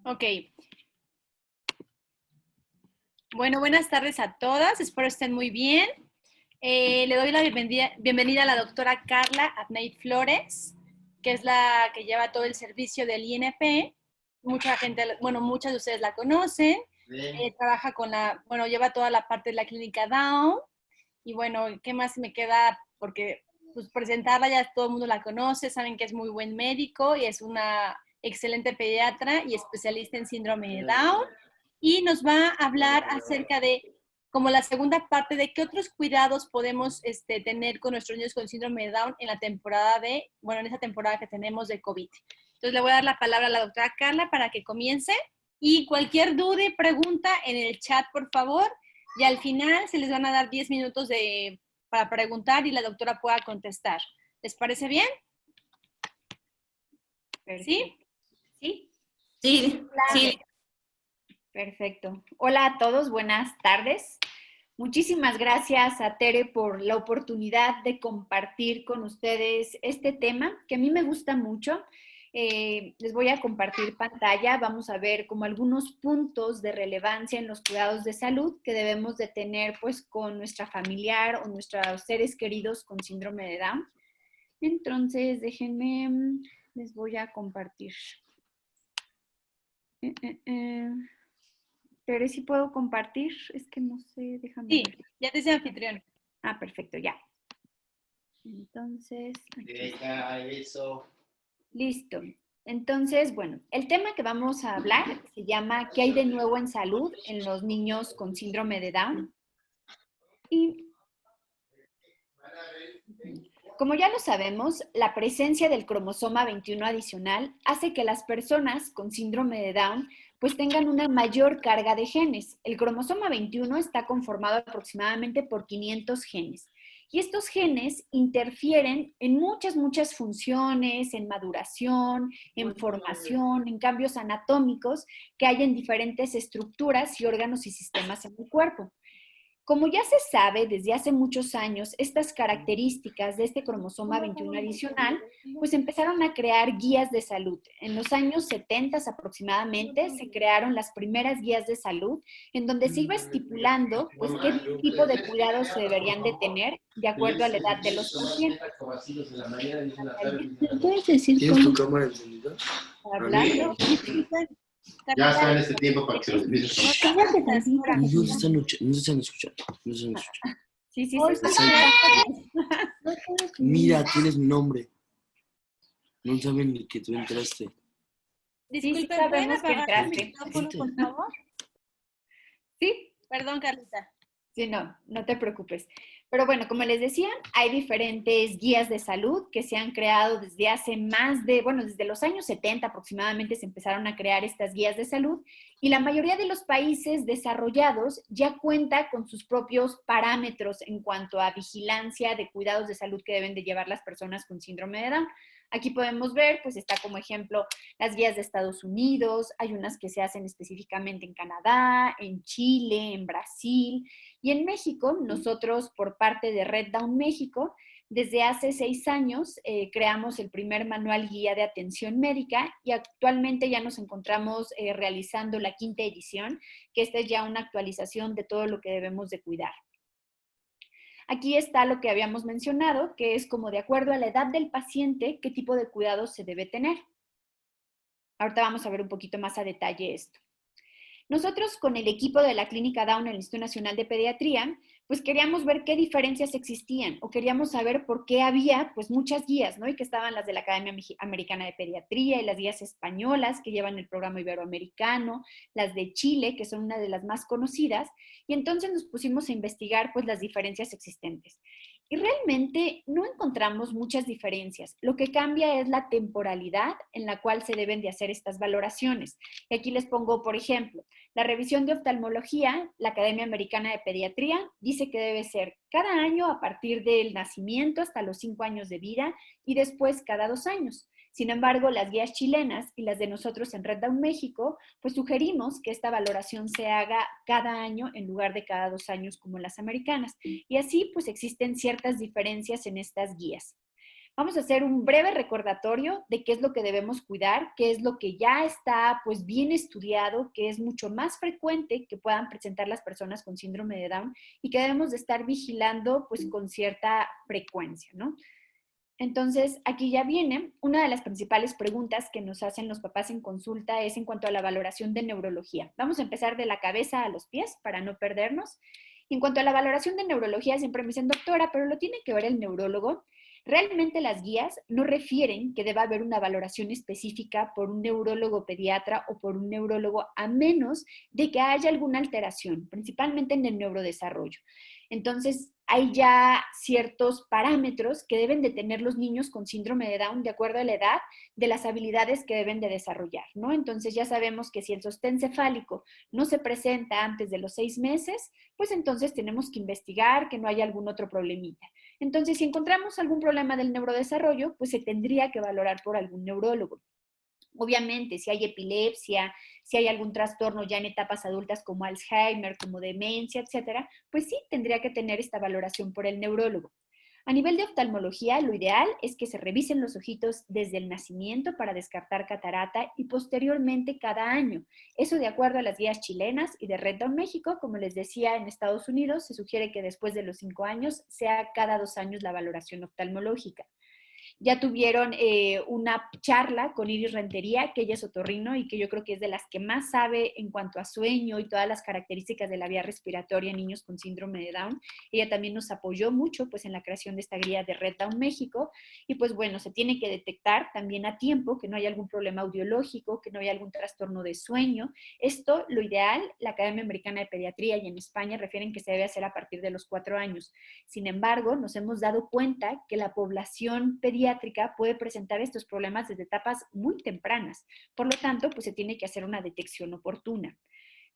Ok. Bueno, buenas tardes a todas. Espero estén muy bien. Le doy la bienvenida a la doctora Carla Adney Flores, que es la que lleva todo el servicio del INP. Mucha gente, bueno, muchas de ustedes la conocen. Trabaja lleva toda la parte de la clínica Down. Y bueno, ¿qué más me queda? Porque pues, presentarla ya todo el mundo la conoce, saben que es muy buen médico y es una excelente pediatra y especialista en síndrome de Down. Y nos va a hablar acerca de como la segunda parte de qué otros cuidados podemos tener con nuestros niños con síndrome de Down en la temporada en esa temporada que tenemos de COVID. Entonces le voy a dar la palabra a la doctora Carla para que comience y cualquier duda y pregunta en el chat, por favor, y al final se les van a dar 10 minutos para preguntar y la doctora pueda contestar. ¿Les parece bien? Perfecto. ¿Sí? Sí, sí. Perfecto. Hola a todos, buenas tardes. Muchísimas gracias a Tere por la oportunidad de compartir con ustedes este tema que a mí me gusta mucho. Les voy a compartir pantalla. Vamos a ver como algunos puntos de relevancia en los cuidados de salud que debemos de tener pues con nuestra familiar o nuestros seres queridos con síndrome de Down. Entonces, déjenme, les voy a compartir. Pero si puedo compartir, es que no sé, déjame Sí, ver. ya te hice anfitrión. Ah, perfecto, ya. Entonces, aquí. Eso. Listo. Entonces, bueno, el tema que vamos a hablar se llama ¿qué hay de nuevo en salud en los niños con síndrome de Down? Y como ya lo sabemos, la presencia del cromosoma 21 adicional hace que las personas con síndrome de Down pues tengan una mayor carga de genes. El cromosoma 21 está conformado aproximadamente por 500 genes. Y estos genes interfieren en muchas funciones, en maduración, en formación, en cambios anatómicos que hay en diferentes estructuras y órganos y sistemas en el cuerpo. Como ya se sabe desde hace muchos años estas características de este cromosoma 21 adicional, pues empezaron a crear guías de salud. En los años 70 aproximadamente se crearon las primeras guías de salud en donde se iba estipulando pues qué tipo de cuidados se deberían de tener de acuerdo a la edad de los pacientes. ¿Puedes decir ¿Tienes tu cámara encendida? Para hablar, Ya está en este tiempo para que se los dices. No se están escuchando. No se están escuchando. Sí, se escucha. Mira, tienes mi nombre. No saben ni que tú entraste. Disculpen, ¿pueden sabemos que apagar su entraste. micrófono, por favor? Sí. Perdón, Carlita. Sí, no te preocupes. Pero bueno, como les decía, hay diferentes guías de salud que se han creado desde hace desde los años 70 aproximadamente se empezaron a crear estas guías de salud y la mayoría de los países desarrollados ya cuenta con sus propios parámetros en cuanto a vigilancia de cuidados de salud que deben de llevar las personas con síndrome de Down. Aquí podemos ver, pues está como ejemplo las guías de Estados Unidos, hay unas que se hacen específicamente en Canadá, en Chile, en Brasil, y en México, nosotros por parte de Red Down México, desde hace 6 años creamos el primer manual guía de atención médica y actualmente ya nos encontramos realizando la 5ª edición, que esta es ya una actualización de todo lo que debemos de cuidar. Aquí está lo que habíamos mencionado, que es como de acuerdo a la edad del paciente, qué tipo de cuidados se debe tener. Ahorita vamos a ver un poquito más a detalle esto. Nosotros con el equipo de la Clínica Down en el Instituto Nacional de Pediatría, pues queríamos ver qué diferencias existían o queríamos saber por qué había pues muchas guías, ¿no? Y que estaban las de la Academia Americana de Pediatría y las guías españolas que llevan el programa iberoamericano, las de Chile, que son una de las más conocidas, y entonces nos pusimos a investigar pues las diferencias existentes. Y realmente no encontramos muchas diferencias. Lo que cambia es la temporalidad en la cual se deben de hacer estas valoraciones. Y aquí les pongo, por ejemplo, la revisión de oftalmología, la Academia Americana de Pediatría, dice que debe ser cada año a partir del nacimiento hasta los 5 años de vida y después cada 2 años. Sin embargo, las guías chilenas y las de nosotros en Red Down México, pues sugerimos que esta valoración se haga cada año en lugar de cada 2 años como las americanas. Y así, pues existen ciertas diferencias en estas guías. Vamos a hacer un breve recordatorio de qué es lo que debemos cuidar, qué es lo que ya está pues bien estudiado, que es mucho más frecuente que puedan presentar las personas con síndrome de Down y que debemos de estar vigilando pues con cierta frecuencia, ¿no? Entonces, aquí ya viene, una de las principales preguntas que nos hacen los papás en consulta es en cuanto a la valoración de neurología. Vamos a empezar de la cabeza a los pies para no perdernos. En cuanto a la valoración de neurología, siempre me dicen, doctora, pero lo tiene que ver el neurólogo. Realmente las guías no refieren que deba haber una valoración específica por un neurólogo pediatra o por un neurólogo, a menos de que haya alguna alteración, principalmente en el neurodesarrollo. Entonces, hay ya ciertos parámetros que deben de tener los niños con síndrome de Down de acuerdo a la edad de las habilidades que deben de desarrollar, ¿no? Entonces ya sabemos que si el sostén cefálico no se presenta antes de los 6 meses, pues entonces tenemos que investigar que no haya algún otro problemita. Entonces, si encontramos algún problema del neurodesarrollo, pues se tendría que valorar por algún neurólogo. Obviamente, si hay epilepsia, si hay algún trastorno ya en etapas adultas como Alzheimer, como demencia, etcétera, pues sí, tendría que tener esta valoración por el neurólogo. A nivel de oftalmología, lo ideal es que se revisen los ojitos desde el nacimiento para descartar catarata y posteriormente cada año. Eso de acuerdo a las guías chilenas y de Red Down México, como les decía, en Estados Unidos se sugiere que después de los 5 años sea cada 2 años la valoración oftalmológica. Ya tuvieron una charla con Iris Rentería, que ella es otorrino y que yo creo que es de las que más sabe en cuanto a sueño y todas las características de la vía respiratoria en niños con síndrome de Down. Ella también nos apoyó mucho pues en la creación de esta guía de Red Down México y pues bueno, se tiene que detectar también a tiempo que no haya algún problema audiológico, que no haya algún trastorno de sueño. Esto, lo ideal, la Academia Americana de Pediatría y en España refieren que se debe hacer a partir de los 4 años. Sin embargo, nos hemos dado cuenta que la población pediátrica puede presentar estos problemas desde etapas muy tempranas. Por lo tanto, pues se tiene que hacer una detección oportuna.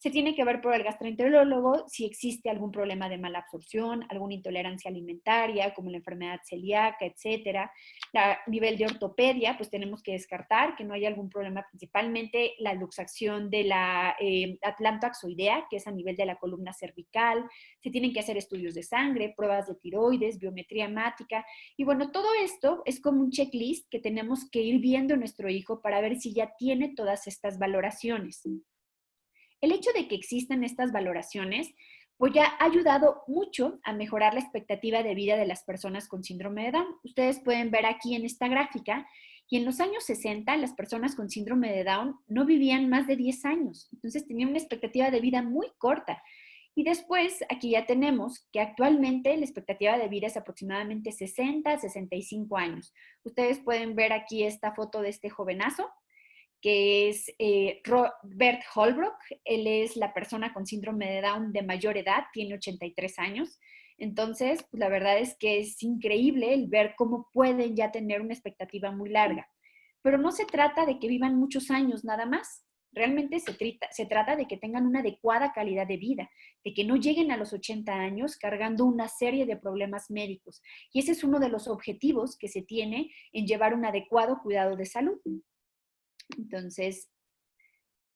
Se tiene que ver por el gastroenterólogo si existe algún problema de mala absorción, alguna intolerancia alimentaria, como la enfermedad celíaca, etcétera. A nivel de ortopedia, pues tenemos que descartar que no haya algún problema, principalmente la luxación de la atlantoaxoidea, que es a nivel de la columna cervical. Se tienen que hacer estudios de sangre, pruebas de tiroides, biometría hemática. Y bueno, todo esto es como un checklist que tenemos que ir viendo en nuestro hijo para ver si ya tiene todas estas valoraciones. El hecho de que existan estas valoraciones pues ya ha ayudado mucho a mejorar la expectativa de vida de las personas con síndrome de Down. Ustedes pueden ver aquí en esta gráfica, y en los años 60 las personas con síndrome de Down no vivían más de 10 años, entonces tenían una expectativa de vida muy corta. Y después aquí ya tenemos que actualmente la expectativa de vida es aproximadamente 60 a 65 años. Ustedes pueden ver aquí esta foto de este jovenazo, que es Bert Holbrook. Él es la persona con síndrome de Down de mayor edad, tiene 83 años. Entonces, pues, la verdad es que es increíble el ver cómo pueden ya tener una expectativa muy larga. Pero no se trata de que vivan muchos años nada más. Realmente se trata de que tengan una adecuada calidad de vida, de que no lleguen a los 80 años cargando una serie de problemas médicos. Y ese es uno de los objetivos que se tiene en llevar un adecuado cuidado de salud. Entonces,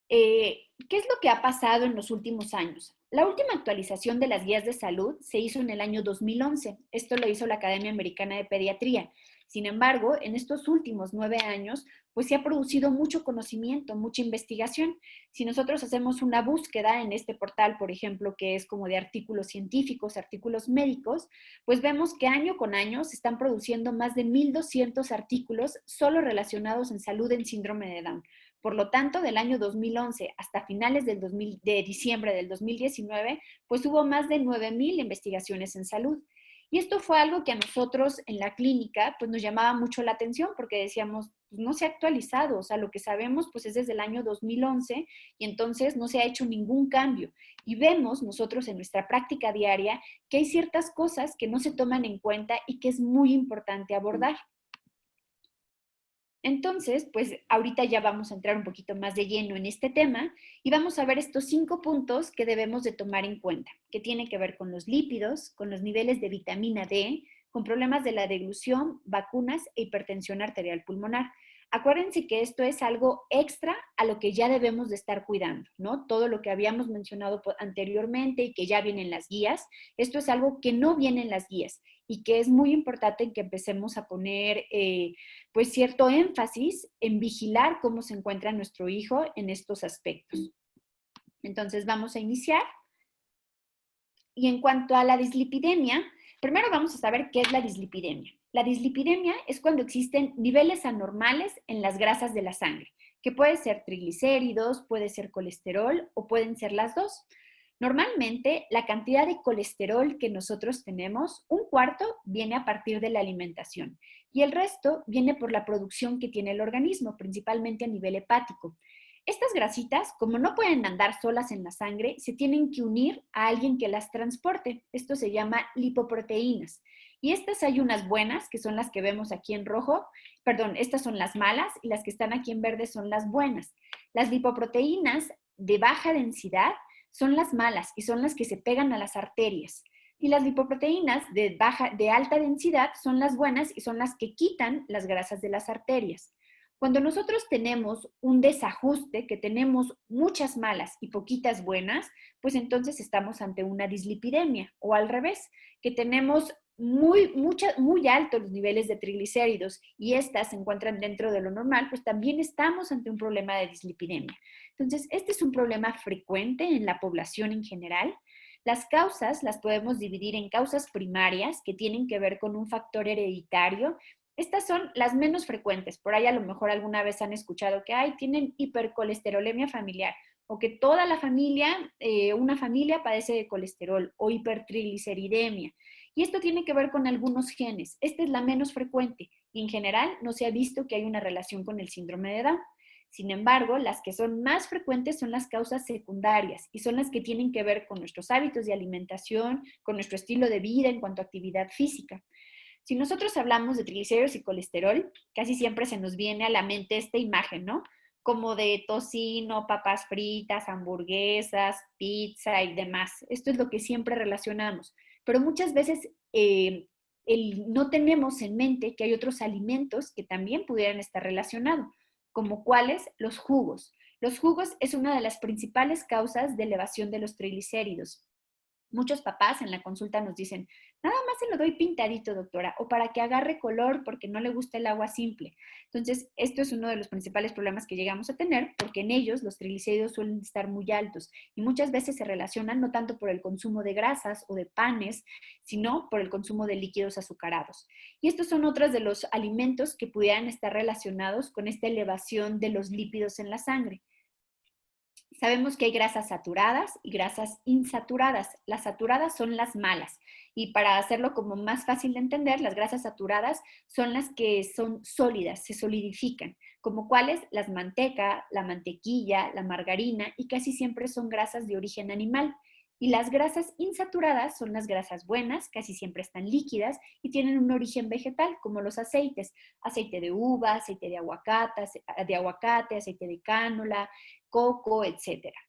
¿qué es lo que ha pasado en los últimos años? La última actualización de las guías de salud se hizo en el año 2011. Esto lo hizo la Academia Americana de Pediatría. Sin embargo, en estos últimos 9 años, pues se ha producido mucho conocimiento, mucha investigación. Si nosotros hacemos una búsqueda en este portal, por ejemplo, que es como de artículos científicos, artículos médicos, pues vemos que año con año se están produciendo más de 1,200 artículos solo relacionados en salud en síndrome de Down. Por lo tanto, del año 2011 hasta finales de diciembre del 2019, pues hubo más de 9,000 investigaciones en salud. Y esto fue algo que a nosotros en la clínica pues nos llamaba mucho la atención porque decíamos, pues no se ha actualizado, o sea, lo que sabemos pues es desde el año 2011 y entonces no se ha hecho ningún cambio. Y vemos nosotros en nuestra práctica diaria que hay ciertas cosas que no se toman en cuenta y que es muy importante abordar. Entonces, pues ahorita ya vamos a entrar un poquito más de lleno en este tema y vamos a ver estos 5 puntos que debemos de tomar en cuenta, que tienen que ver con los lípidos, con los niveles de vitamina D, con problemas de la deglución, vacunas e hipertensión arterial pulmonar. acuérdense que esto es algo extra a lo que ya debemos de estar cuidando, ¿no? Todo lo que habíamos mencionado anteriormente y que ya viene en las guías, esto es algo que no viene en las guías y que es muy importante que empecemos a poner pues cierto énfasis en vigilar cómo se encuentra nuestro hijo en estos aspectos. Entonces vamos a iniciar. Y en cuanto a la dislipidemia, primero vamos a saber qué es la dislipidemia. La dislipidemia es cuando existen niveles anormales en las grasas de la sangre, que puede ser triglicéridos, puede ser colesterol o pueden ser las dos. Normalmente, la cantidad de colesterol que nosotros tenemos, un cuarto viene a partir de la alimentación y el resto viene por la producción que tiene el organismo, principalmente a nivel hepático. Estas grasitas, como no pueden andar solas en la sangre, se tienen que unir a alguien que las transporte. Esto se llama lipoproteínas. Y estas hay unas buenas, que son las que vemos aquí en rojo. Perdón, estas son las malas y las que están aquí en verde son las buenas. Las lipoproteínas de baja densidad son las malas y son las que se pegan a las arterias. Y las lipoproteínas de alta densidad son las buenas y son las que quitan las grasas de las arterias. Cuando nosotros tenemos un desajuste, que tenemos muchas malas y poquitas buenas, pues entonces estamos ante una dislipidemia, o al revés, que tenemos muy altos los niveles de triglicéridos y estas se encuentran dentro de lo normal, pues también estamos ante un problema de dislipidemia. Entonces, este es un problema frecuente en la población en general. Las causas las podemos dividir en causas primarias, que tienen que ver con un factor hereditario. Estas son las menos frecuentes. Por ahí a lo mejor alguna vez han escuchado que tienen hipercolesterolemia familiar o que toda la familia, una familia padece de colesterol o hipertrigliceridemia. Y esto tiene que ver con algunos genes. Esta es la menos frecuente y en general no se ha visto que hay una relación con el síndrome de Down. Sin embargo, las que son más frecuentes son las causas secundarias y son las que tienen que ver con nuestros hábitos de alimentación, con nuestro estilo de vida en cuanto a actividad física. Si nosotros hablamos de triglicéridos y colesterol, casi siempre se nos viene a la mente esta imagen, ¿no? Como de tocino, papas fritas, hamburguesas, pizza y demás. Esto es lo que siempre relacionamos. Pero muchas veces no tenemos en mente que hay otros alimentos que también pudieran estar relacionados, como cuáles, los jugos. Los jugos es una de las principales causas de elevación de los triglicéridos. Muchos papás en la consulta nos dicen, nada más se lo doy pintadito, doctora, o para que agarre color porque no le gusta el agua simple. Entonces, esto es uno de los principales problemas que llegamos a tener porque en ellos los triglicéridos suelen estar muy altos y muchas veces se relacionan no tanto por el consumo de grasas o de panes, sino por el consumo de líquidos azucarados. Y estos son otros de los alimentos que pudieran estar relacionados con esta elevación de los lípidos en la sangre. Sabemos que hay grasas saturadas y grasas insaturadas. Las saturadas son las malas. Y para hacerlo como más fácil de entender, las grasas saturadas son las que son sólidas, se solidifican, como cuáles, las manteca, la mantequilla, la margarina, y casi siempre son grasas de origen animal. Y las grasas insaturadas son las grasas buenas, casi siempre están líquidas y tienen un origen vegetal, como los aceites, aceite de uva, aceite de aguacate, aceite de cánola, coco, etcétera.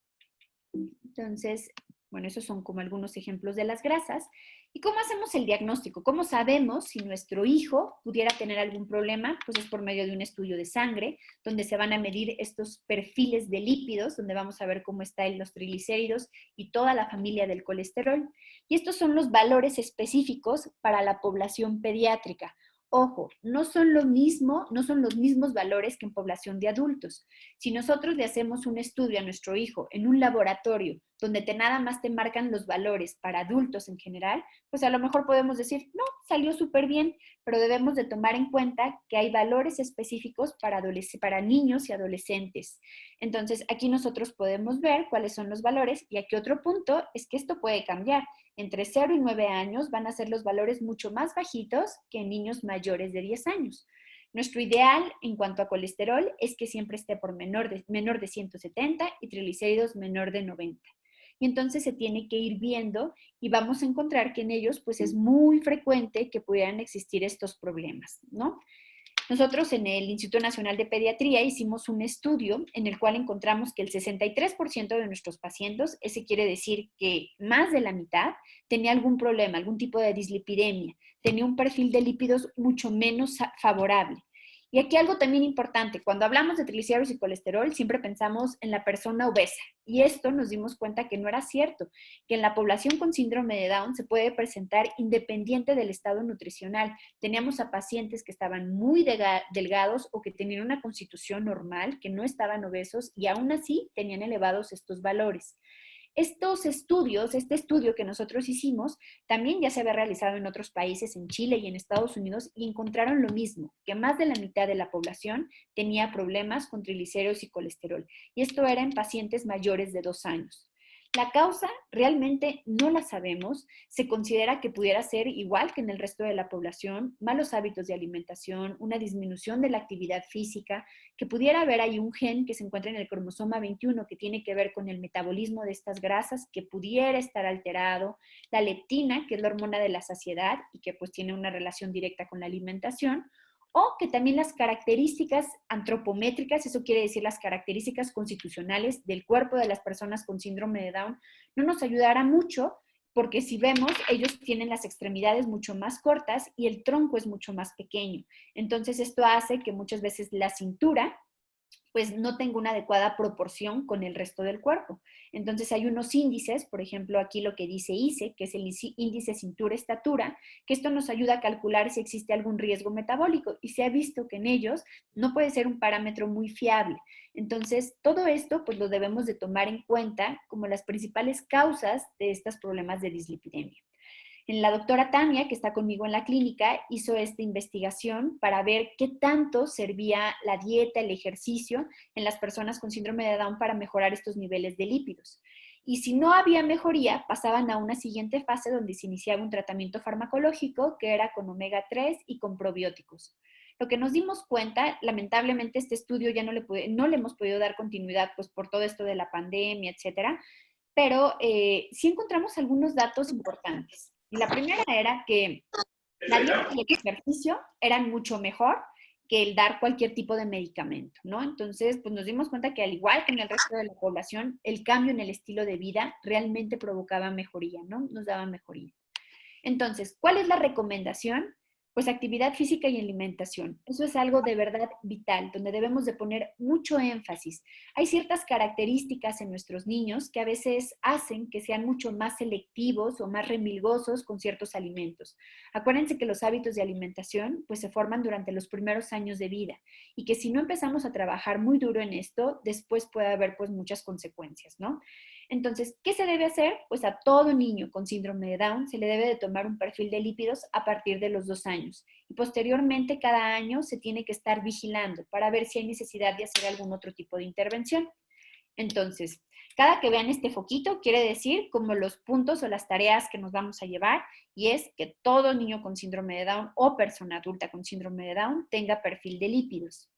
Entonces, bueno, esos son como algunos ejemplos de las grasas. ¿Y cómo hacemos el diagnóstico? ¿Cómo sabemos si nuestro hijo pudiera tener algún problema? Pues es por medio de un estudio de sangre, donde se van a medir estos perfiles de lípidos, donde vamos a ver cómo están los triglicéridos y toda la familia del colesterol. Y estos son los valores específicos para la población pediátrica. Ojo, no son los mismos valores que en población de adultos. Si nosotros le hacemos un estudio a nuestro hijo en un laboratorio donde nada más te marcan los valores para adultos en general, pues a lo mejor podemos decir, no, salió súper bien, pero debemos de tomar en cuenta que hay valores específicos para niños y adolescentes. Entonces, aquí nosotros podemos ver cuáles son los valores y aquí otro punto es que esto puede cambiar. Entre 0 y 9 años van a ser los valores mucho más bajitos que en niños mayores de 10 años. Nuestro ideal en cuanto a colesterol es que siempre esté por menor de 170 y triglicéridos menor de 90. Y entonces se tiene que ir viendo y vamos a encontrar que en ellos pues es muy frecuente que pudieran existir estos problemas, ¿no? Nosotros en el Instituto Nacional de Pediatría hicimos un estudio en el cual encontramos que el 63% de nuestros pacientes, ese quiere decir que más de la mitad, tenía algún problema, algún tipo de dislipidemia, tenía un perfil de lípidos mucho menos favorable. Y aquí algo también importante, cuando hablamos de triglicéridos y colesterol, siempre pensamos en la persona obesa. Y esto nos dimos cuenta que no era cierto, que en la población con síndrome de Down se puede presentar independiente del estado nutricional. Teníamos a pacientes que estaban muy delgados o que tenían una constitución normal, que no estaban obesos y aún así tenían elevados estos valores. Estos estudios, este estudio que nosotros hicimos, también ya se había realizado en otros países, en Chile y en Estados Unidos, y encontraron lo mismo, que más de la mitad de la población tenía problemas con triglicéridos y colesterol. Y esto era en pacientes mayores de 2 años. La causa realmente no la sabemos. Se considera que pudiera ser igual que en el resto de la población, malos hábitos de alimentación, una disminución de la actividad física, que pudiera haber ahí un gen que se encuentra en el cromosoma 21 que tiene que ver con el metabolismo de estas grasas, que pudiera estar alterado, la leptina, que es la hormona de la saciedad y que pues tiene una relación directa con la alimentación, o que también las características antropométricas, eso quiere decir las características constitucionales del cuerpo de las personas con síndrome de Down, no nos ayudará mucho, porque si vemos, ellos tienen las extremidades mucho más cortas y el tronco es mucho más pequeño. Entonces esto hace que muchas veces la cintura pues no tenga una adecuada proporción con el resto del cuerpo. Entonces hay unos índices, por ejemplo aquí lo que dice ICE, que es el índice cintura-estatura, que esto nos ayuda a calcular si existe algún riesgo metabólico y se ha visto que en ellos no puede ser un parámetro muy fiable. Entonces todo esto pues lo debemos de tomar en cuenta como las principales causas de estos problemas de dislipidemia. La doctora Tania, que está conmigo en la clínica, hizo esta investigación para ver qué tanto servía la dieta, el ejercicio en las personas con síndrome de Down para mejorar estos niveles de lípidos. Y si no había mejoría, pasaban a una siguiente fase donde se iniciaba un tratamiento farmacológico que era con omega 3 y con probióticos. Lo que nos dimos cuenta, lamentablemente este estudio ya no le hemos podido dar continuidad pues por todo esto de la pandemia, etcétera, pero sí encontramos algunos datos importantes. Y la primera era que la dieta y el ejercicio eran mucho mejor que el dar cualquier tipo de medicamento, ¿no? Entonces, pues nos dimos cuenta que al igual que en el resto de la población, el cambio en el estilo de vida realmente provocaba mejoría, ¿no? Nos daba mejoría. Entonces, ¿cuál es la recomendación? Pues actividad física y alimentación. Eso es algo de verdad vital, donde debemos de poner mucho énfasis. Hay ciertas características en nuestros niños que a veces hacen que sean mucho más selectivos o más remilgosos con ciertos alimentos. Acuérdense que los hábitos de alimentación pues se forman durante los primeros años de vida y que si no empezamos a trabajar muy duro en esto, después puede haber pues muchas consecuencias, ¿no? Entonces, ¿qué se debe hacer? Pues a todo niño con síndrome de Down se le debe de tomar un perfil de lípidos a partir de los 2 años. Y posteriormente, cada año se tiene que estar vigilando para ver si hay necesidad de hacer algún otro tipo de intervención. Entonces, cada que vean este foquito quiere decir como los puntos o las tareas que nos vamos a llevar y es que todo niño con síndrome de Down o persona adulta con síndrome de Down tenga perfil de lípidos.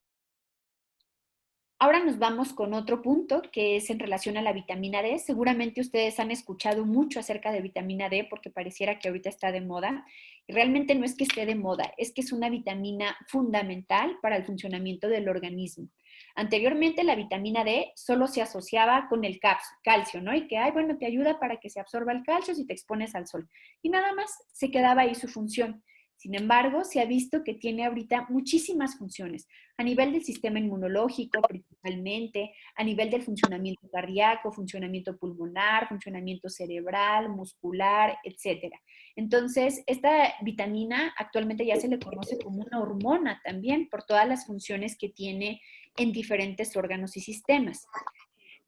Ahora nos vamos con otro punto que es en relación a la vitamina D. Seguramente ustedes han escuchado mucho acerca de vitamina D porque pareciera que ahorita está de moda. Y realmente no es que esté de moda, es que es una vitamina fundamental para el funcionamiento del organismo. Anteriormente la vitamina D solo se asociaba con el calcio, ¿no? Y que, bueno, te ayuda para que se absorba el calcio si te expones al sol. Y nada más se quedaba ahí su función. Sin embargo, se ha visto que tiene ahorita muchísimas funciones a nivel del sistema inmunológico principalmente, a nivel del funcionamiento cardíaco, funcionamiento pulmonar, funcionamiento cerebral, muscular, etc. Entonces, esta vitamina actualmente ya se le conoce como una hormona también por todas las funciones que tiene en diferentes órganos y sistemas.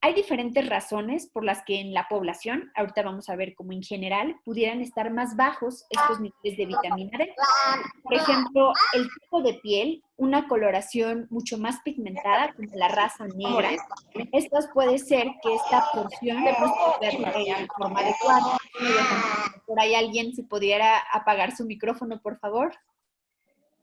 Hay diferentes razones por las que en la población, ahorita vamos a ver cómo en general, pudieran estar más bajos estos niveles de vitamina D. Por ejemplo, el tipo de piel, una coloración mucho más pigmentada, como la raza negra. Estas puede ser que esta porción no esté de forma adecuada. Por ahí alguien si pudiera apagar su micrófono, por favor.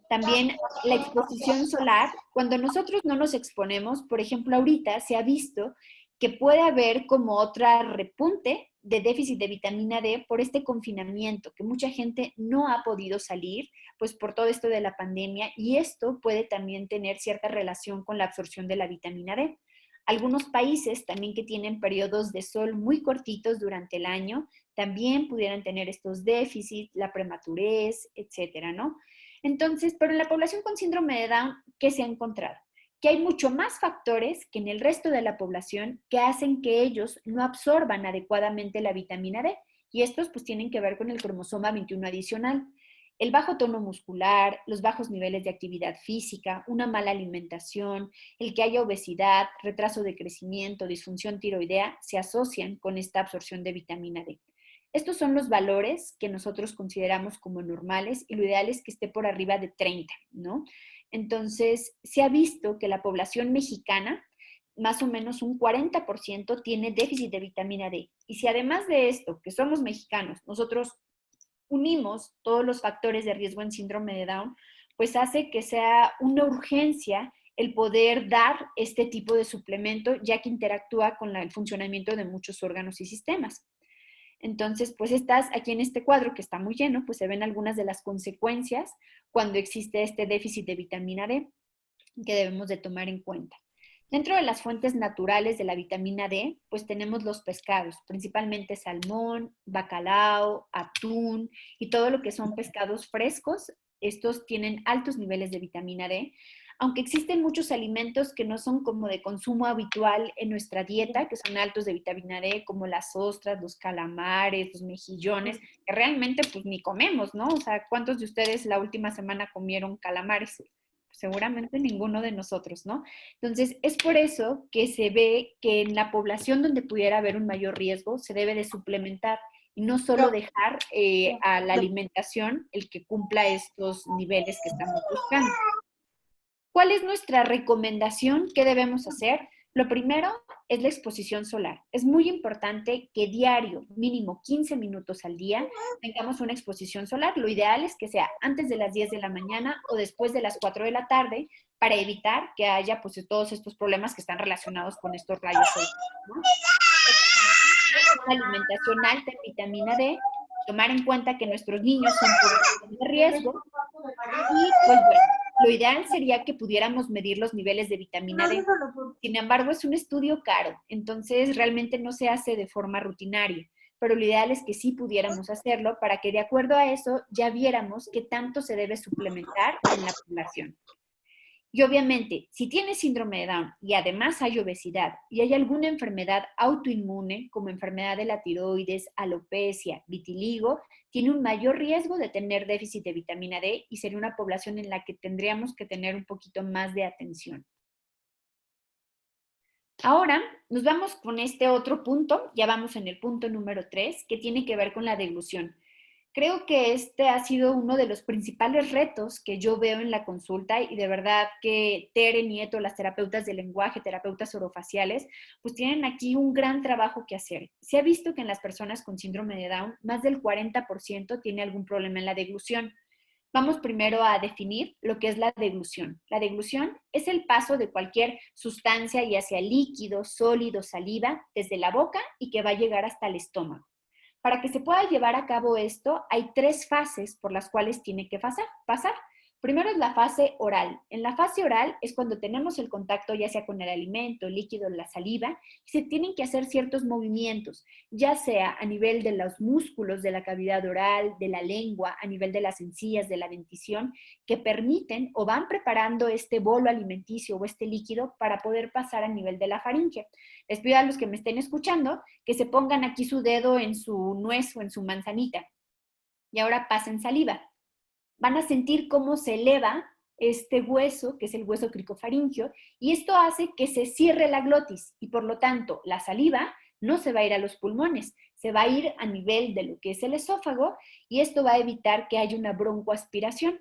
También la exposición solar, cuando nosotros no nos exponemos, por ejemplo, ahorita se ha visto que puede haber como otra repunte de déficit de vitamina D por este confinamiento, que mucha gente no ha podido salir, pues por todo esto de la pandemia, y esto puede también tener cierta relación con la absorción de la vitamina D. Algunos países también que tienen periodos de sol muy cortitos durante el año, también pudieran tener estos déficits, la prematurez, etcétera, ¿no? Entonces, pero en la población con síndrome de Down, ¿qué se ha encontrado? Que hay mucho más factores que en el resto de la población que hacen que ellos no absorban adecuadamente la vitamina D. Y estos pues tienen que ver con el cromosoma 21 adicional. El bajo tono muscular, los bajos niveles de actividad física, una mala alimentación, el que haya obesidad, retraso de crecimiento, disfunción tiroidea, se asocian con esta absorción de vitamina D. Estos son los valores que nosotros consideramos como normales y lo ideal es que esté por arriba de 30, ¿no? Entonces, se ha visto que la población mexicana, más o menos un 40% tiene déficit de vitamina D. Y si además de esto, que somos mexicanos, nosotros unimos todos los factores de riesgo en síndrome de Down, pues hace que sea una urgencia el poder dar este tipo de suplemento, ya que interactúa con el funcionamiento de muchos órganos y sistemas. Entonces, pues estás aquí en este cuadro que está muy lleno, pues se ven algunas de las consecuencias cuando existe este déficit de vitamina D que debemos de tomar en cuenta. Dentro de las fuentes naturales de la vitamina D, pues tenemos los pescados, principalmente salmón, bacalao, atún y todo lo que son pescados frescos. Estos tienen altos niveles de vitamina D, aunque existen muchos alimentos que no son como de consumo habitual en nuestra dieta, que son altos de vitamina D, como las ostras, los calamares, los mejillones, que realmente pues ni comemos, ¿no? O sea, ¿cuántos de ustedes la última semana comieron calamares? Seguramente ninguno de nosotros, ¿no? Entonces, es por eso que se ve que en la población donde pudiera haber un mayor riesgo, se debe de suplementar y no solo dejar a la alimentación el que cumpla estos niveles que estamos buscando. ¿Cuál es nuestra recomendación? ¿Qué debemos hacer? Lo primero es la exposición solar. Es muy importante que diario, mínimo 15 minutos al día, tengamos una exposición solar. Lo ideal es que sea antes de las 10 de la mañana o después de las 4 de la tarde para evitar que haya pues, todos estos problemas que están relacionados con estos rayos solares, ¿no? Una alimentación alta en vitamina D, tomar en cuenta que nuestros niños son población de riesgo y pues bueno, lo ideal sería que pudiéramos medir los niveles de vitamina D. Sin embargo, es un estudio caro, entonces realmente no se hace de forma rutinaria, pero lo ideal es que sí pudiéramos hacerlo para que de acuerdo a eso ya viéramos qué tanto se debe suplementar en la población. Y obviamente, si tienes síndrome de Down y además hay obesidad y hay alguna enfermedad autoinmune, como enfermedad de la tiroides, alopecia, vitiligo, tiene un mayor riesgo de tener déficit de vitamina D y sería una población en la que tendríamos que tener un poquito más de atención. Ahora nos vamos con este otro punto, ya vamos en el punto número 3, que tiene que ver con la deglución. Creo que este ha sido uno de los principales retos que yo veo en la consulta y de verdad que Tere Nieto, las terapeutas del lenguaje, terapeutas orofaciales, pues tienen aquí un gran trabajo que hacer. Se ha visto que en las personas con síndrome de Down, más del 40% tiene algún problema en la deglución. Vamos primero a definir lo que es la deglución. La deglución es el paso de cualquier sustancia, ya sea líquido, sólido, saliva, desde la boca y que va a llegar hasta el estómago. Para que se pueda llevar a cabo esto, hay 3 fases por las cuales tiene que pasar. Primero es la fase oral. En la fase oral es cuando tenemos el contacto ya sea con el alimento, líquido, la saliva, y se tienen que hacer ciertos movimientos, ya sea a nivel de los músculos de la cavidad oral, de la lengua, a nivel de las encías, de la dentición, que permiten o van preparando este bolo alimenticio o este líquido para poder pasar a nivel de la faringe. Les pido a los que me estén escuchando que se pongan aquí su dedo en su nuez o en su manzanita. Y ahora pasen saliva. Van a sentir cómo se eleva este hueso, que es el hueso cricofaringio, y esto hace que se cierre la glotis y por lo tanto la saliva no se va a ir a los pulmones, se va a ir a nivel de lo que es el esófago y esto va a evitar que haya una broncoaspiración.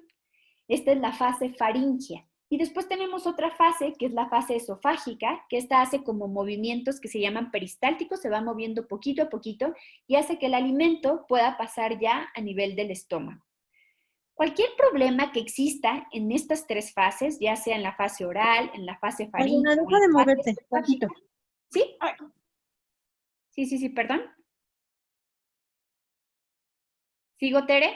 Esta es la fase faringea. Y después tenemos otra fase, que es la fase esofágica, que esta hace como movimientos que se llaman peristálticos, se va moviendo poquito a poquito y hace que el alimento pueda pasar ya a nivel del estómago. Cualquier problema que exista en estas 3 fases, ya sea en la fase oral, en la fase faríngea, deja de moverte, poquito. ¿Sí? Sí, perdón. ¿Sigo, Tere?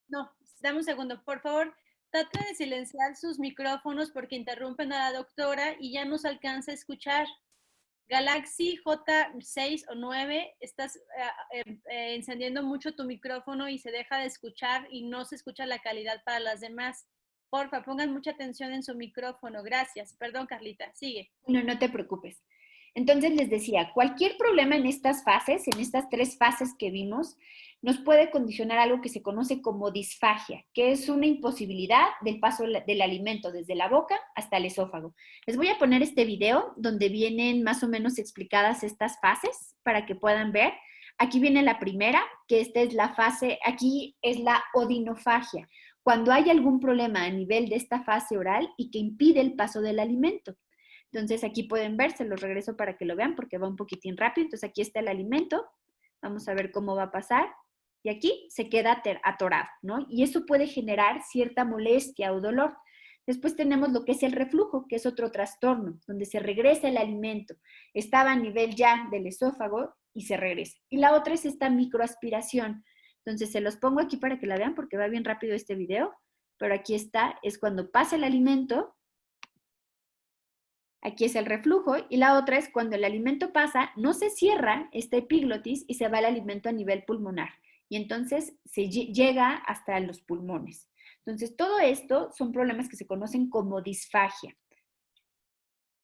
No, dame un segundo. Por favor, trate de silenciar sus micrófonos porque interrumpen a la doctora y ya no se alcanza a escuchar. Galaxy J6 o 9, estás encendiendo mucho tu micrófono y se deja de escuchar y no se escucha la calidad para las demás. Porfa, pongan mucha atención en su micrófono. Gracias. Perdón, Carlita. Sigue. No, no te preocupes. Entonces les decía, cualquier problema en estas fases, en estas 3 fases que vimos, nos puede condicionar algo que se conoce como disfagia, que es una imposibilidad del paso del alimento desde la boca hasta el esófago. Les voy a poner este video donde vienen más o menos explicadas estas fases para que puedan ver. Aquí viene la primera, que esta es la fase, aquí es la odinofagia, cuando hay algún problema a nivel de esta fase oral y que impide el paso del alimento. Entonces aquí pueden ver, se los regreso para que lo vean porque va un poquitín rápido. Entonces aquí está el alimento, vamos a ver cómo va a pasar. Y aquí se queda atorado, ¿no? Y eso puede generar cierta molestia o dolor. Después tenemos lo que es el reflujo, que es otro trastorno, donde se regresa el alimento. Estaba a nivel ya del esófago y se regresa. Y la otra es esta microaspiración. Entonces se los pongo aquí para que la vean porque va bien rápido este video. Pero aquí está, es cuando pasa el alimento. Aquí es el reflujo y la otra es cuando el alimento pasa, no se cierra esta epiglotis y se va el alimento a nivel pulmonar. Y entonces se llega hasta los pulmones. Entonces todo esto son problemas que se conocen como disfagia.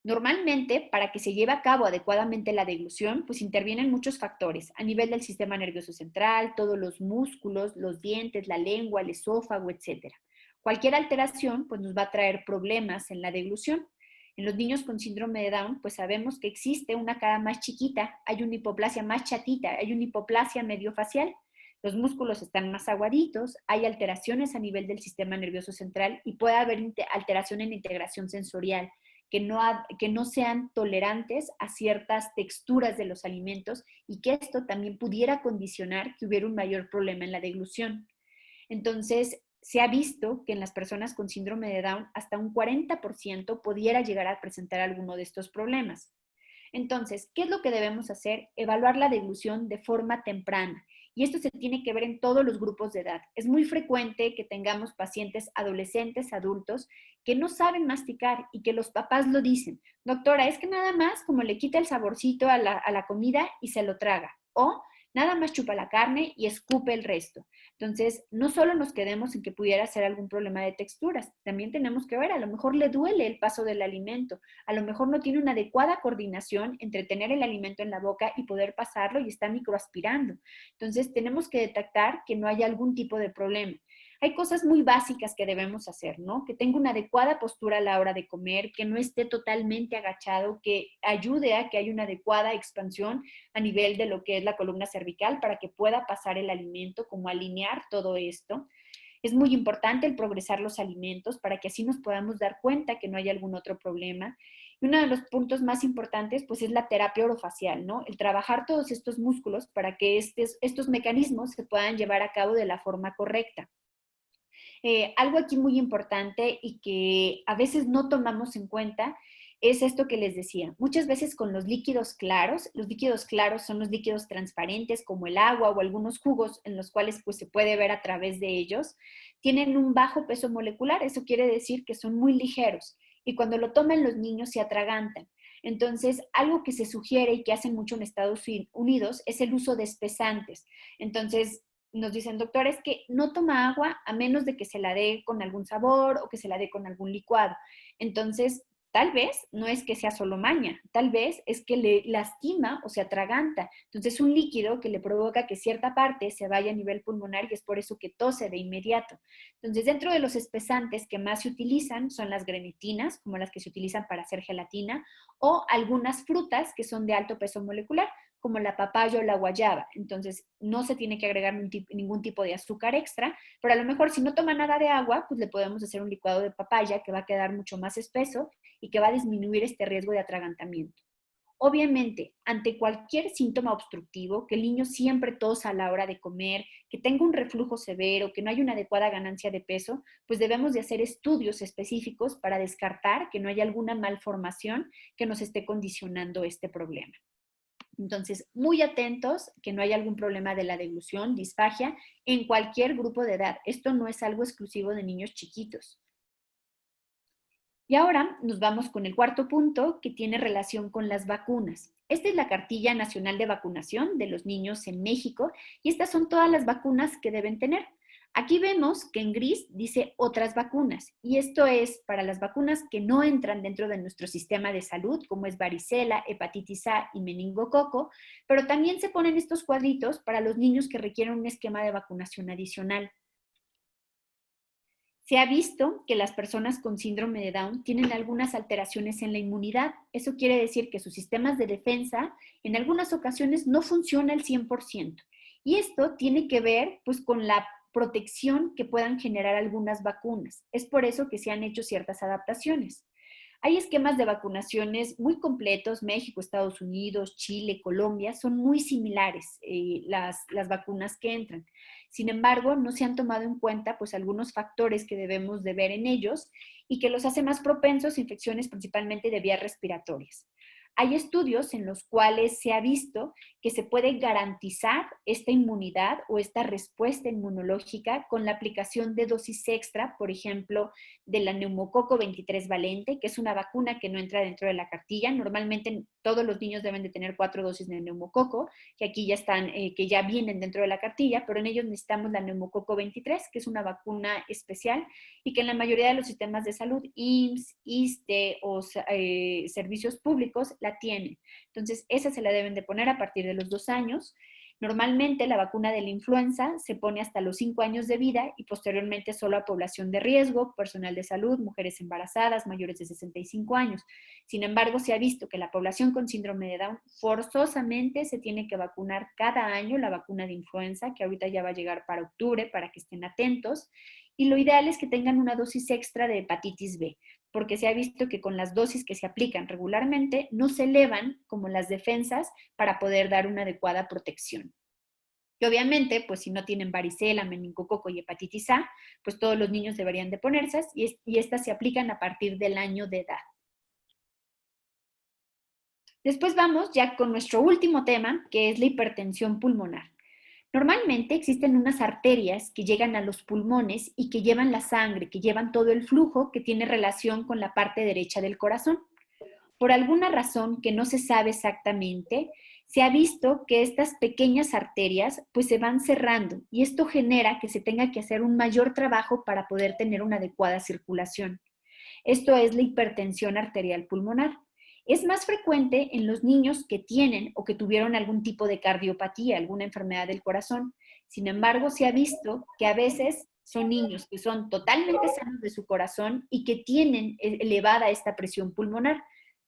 Normalmente, para que se lleve a cabo adecuadamente la deglución, pues intervienen muchos factores a nivel del sistema nervioso central, todos los músculos, los dientes, la lengua, el esófago, etc. Cualquier alteración pues nos va a traer problemas en la deglución. En los niños con síndrome de Down, pues sabemos que existe una cara más chiquita, hay una hipoplasia más chatita, hay una hipoplasia mediofacial, los músculos están más aguaditos, hay alteraciones a nivel del sistema nervioso central y puede haber alteración en la integración sensorial, que no sean tolerantes a ciertas texturas de los alimentos y que esto también pudiera condicionar que hubiera un mayor problema en la deglución. Entonces, se ha visto que en las personas con síndrome de Down hasta un 40% pudiera llegar a presentar alguno de estos problemas. Entonces, ¿qué es lo que debemos hacer? Evaluar la deglución de forma temprana. Y esto se tiene que ver en todos los grupos de edad. Es muy frecuente que tengamos pacientes adolescentes, adultos, que no saben masticar y que los papás lo dicen. Doctora, es que nada más como le quita el saborcito a la comida y se lo traga. O nada más chupa la carne y escupe el resto. Entonces, no solo nos quedemos en que pudiera ser algún problema de texturas, también tenemos que ver, a lo mejor le duele el paso del alimento, a lo mejor no tiene una adecuada coordinación entre tener el alimento en la boca y poder pasarlo y está microaspirando. Entonces, tenemos que detectar que no haya algún tipo de problema. Hay cosas muy básicas que debemos hacer, ¿no? Que tenga una adecuada postura a la hora de comer, que no esté totalmente agachado, que ayude a que haya una adecuada expansión a nivel de lo que es la columna cervical para que pueda pasar el alimento, como alinear todo esto. Es muy importante el progresar los alimentos para que así nos podamos dar cuenta que no hay algún otro problema. Y uno de los puntos más importantes, pues, es la terapia orofacial, ¿no? El trabajar todos estos músculos para que estos mecanismos se puedan llevar a cabo de la forma correcta. Algo aquí muy importante y que a veces no tomamos en cuenta es esto que les decía. Muchas veces con los líquidos claros son los líquidos transparentes como el agua o algunos jugos en los cuales pues se puede ver a través de ellos, tienen un bajo peso molecular. Eso quiere decir que son muy ligeros y cuando lo toman los niños se atragantan. Entonces, algo que se sugiere y que hacen mucho en Estados Unidos es el uso de espesantes. Entonces, nos dicen, doctor, es que no toma agua a menos de que se la dé con algún sabor o que se la dé con algún licuado. Entonces, tal vez no es que sea solo maña, tal vez es que le lastima o se atraganta. Entonces, es un líquido que le provoca que cierta parte se vaya a nivel pulmonar y es por eso que tose de inmediato. Entonces, dentro de los espesantes que más se utilizan son las grenetinas, como las que se utilizan para hacer gelatina, o algunas frutas que son de alto peso molecular, como la papaya o la guayaba. Entonces, no se tiene que agregar ningún tipo de azúcar extra, pero a lo mejor si no toma nada de agua, pues le podemos hacer un licuado de papaya que va a quedar mucho más espeso y que va a disminuir este riesgo de atragantamiento. Obviamente, ante cualquier síntoma obstructivo, que el niño siempre tosa a la hora de comer, que tenga un reflujo severo, que no haya una adecuada ganancia de peso, pues debemos de hacer estudios específicos para descartar que no haya alguna malformación que nos esté condicionando este problema. Entonces, muy atentos que no haya algún problema de la deglución, disfagia, en cualquier grupo de edad. Esto no es algo exclusivo de niños chiquitos. Y ahora nos vamos con el cuarto punto que tiene relación con las vacunas. Esta es la cartilla nacional de vacunación de los niños en México y estas son todas las vacunas que deben tener. Aquí vemos que en gris dice otras vacunas y esto es para las vacunas que no entran dentro de nuestro sistema de salud, como es varicela, hepatitis A y meningococo, pero también se ponen estos cuadritos para los niños que requieren un esquema de vacunación adicional. Se ha visto que las personas con síndrome de Down tienen algunas alteraciones en la inmunidad. Eso quiere decir que sus sistemas de defensa en algunas ocasiones no funcionan al 100%. Y esto tiene que ver pues, con la protección que puedan generar algunas vacunas. Es por eso que se han hecho ciertas adaptaciones. Hay esquemas de vacunaciones muy completos, México, Estados Unidos, Chile, Colombia, son muy similares las vacunas que entran. Sin embargo, no se han tomado en cuenta pues, algunos factores que debemos de ver en ellos y que los hace más propensos a infecciones principalmente de vías respiratorias. Hay estudios en los cuales se ha visto que se puede garantizar esta inmunidad o esta respuesta inmunológica con la aplicación de dosis extra, por ejemplo, de la neumococo 23 valente, que es una vacuna que no entra dentro de la cartilla. Normalmente todos los niños deben de tener 4 dosis de neumococo, que aquí ya están, que ya vienen dentro de la cartilla, pero en ellos necesitamos la neumococo 23, que es una vacuna especial y que en la mayoría de los sistemas de salud, IMSS, ISSSTE o servicios públicos, la tienen. Entonces, esa se la deben de poner a partir de los 2 años. Normalmente la vacuna de la influenza se pone hasta los 5 años de vida y posteriormente solo a población de riesgo, personal de salud, mujeres embarazadas, mayores de 65 años. Sin embargo, se ha visto que la población con síndrome de Down forzosamente se tiene que vacunar cada año la vacuna de influenza, que ahorita ya va a llegar para octubre, para que estén atentos. Y lo ideal es que tengan una dosis extra de hepatitis B, porque se ha visto que con las dosis que se aplican regularmente no se elevan como las defensas para poder dar una adecuada protección. Y obviamente, pues si no tienen varicela, meningococo y hepatitis A, pues todos los niños deberían de ponerse y estas se aplican a partir del año de edad. Después vamos ya con nuestro último tema, que es la hipertensión pulmonar. Normalmente existen unas arterias que llegan a los pulmones y que llevan la sangre, que llevan todo el flujo que tiene relación con la parte derecha del corazón. Por alguna razón que no se sabe exactamente, se ha visto que estas pequeñas arterias pues se van cerrando y esto genera que se tenga que hacer un mayor trabajo para poder tener una adecuada circulación. Esto es la hipertensión arterial pulmonar. Es más frecuente en los niños que tienen o que tuvieron algún tipo de cardiopatía, alguna enfermedad del corazón. Sin embargo, se ha visto que a veces son niños que son totalmente sanos de su corazón y que tienen elevada esta presión pulmonar.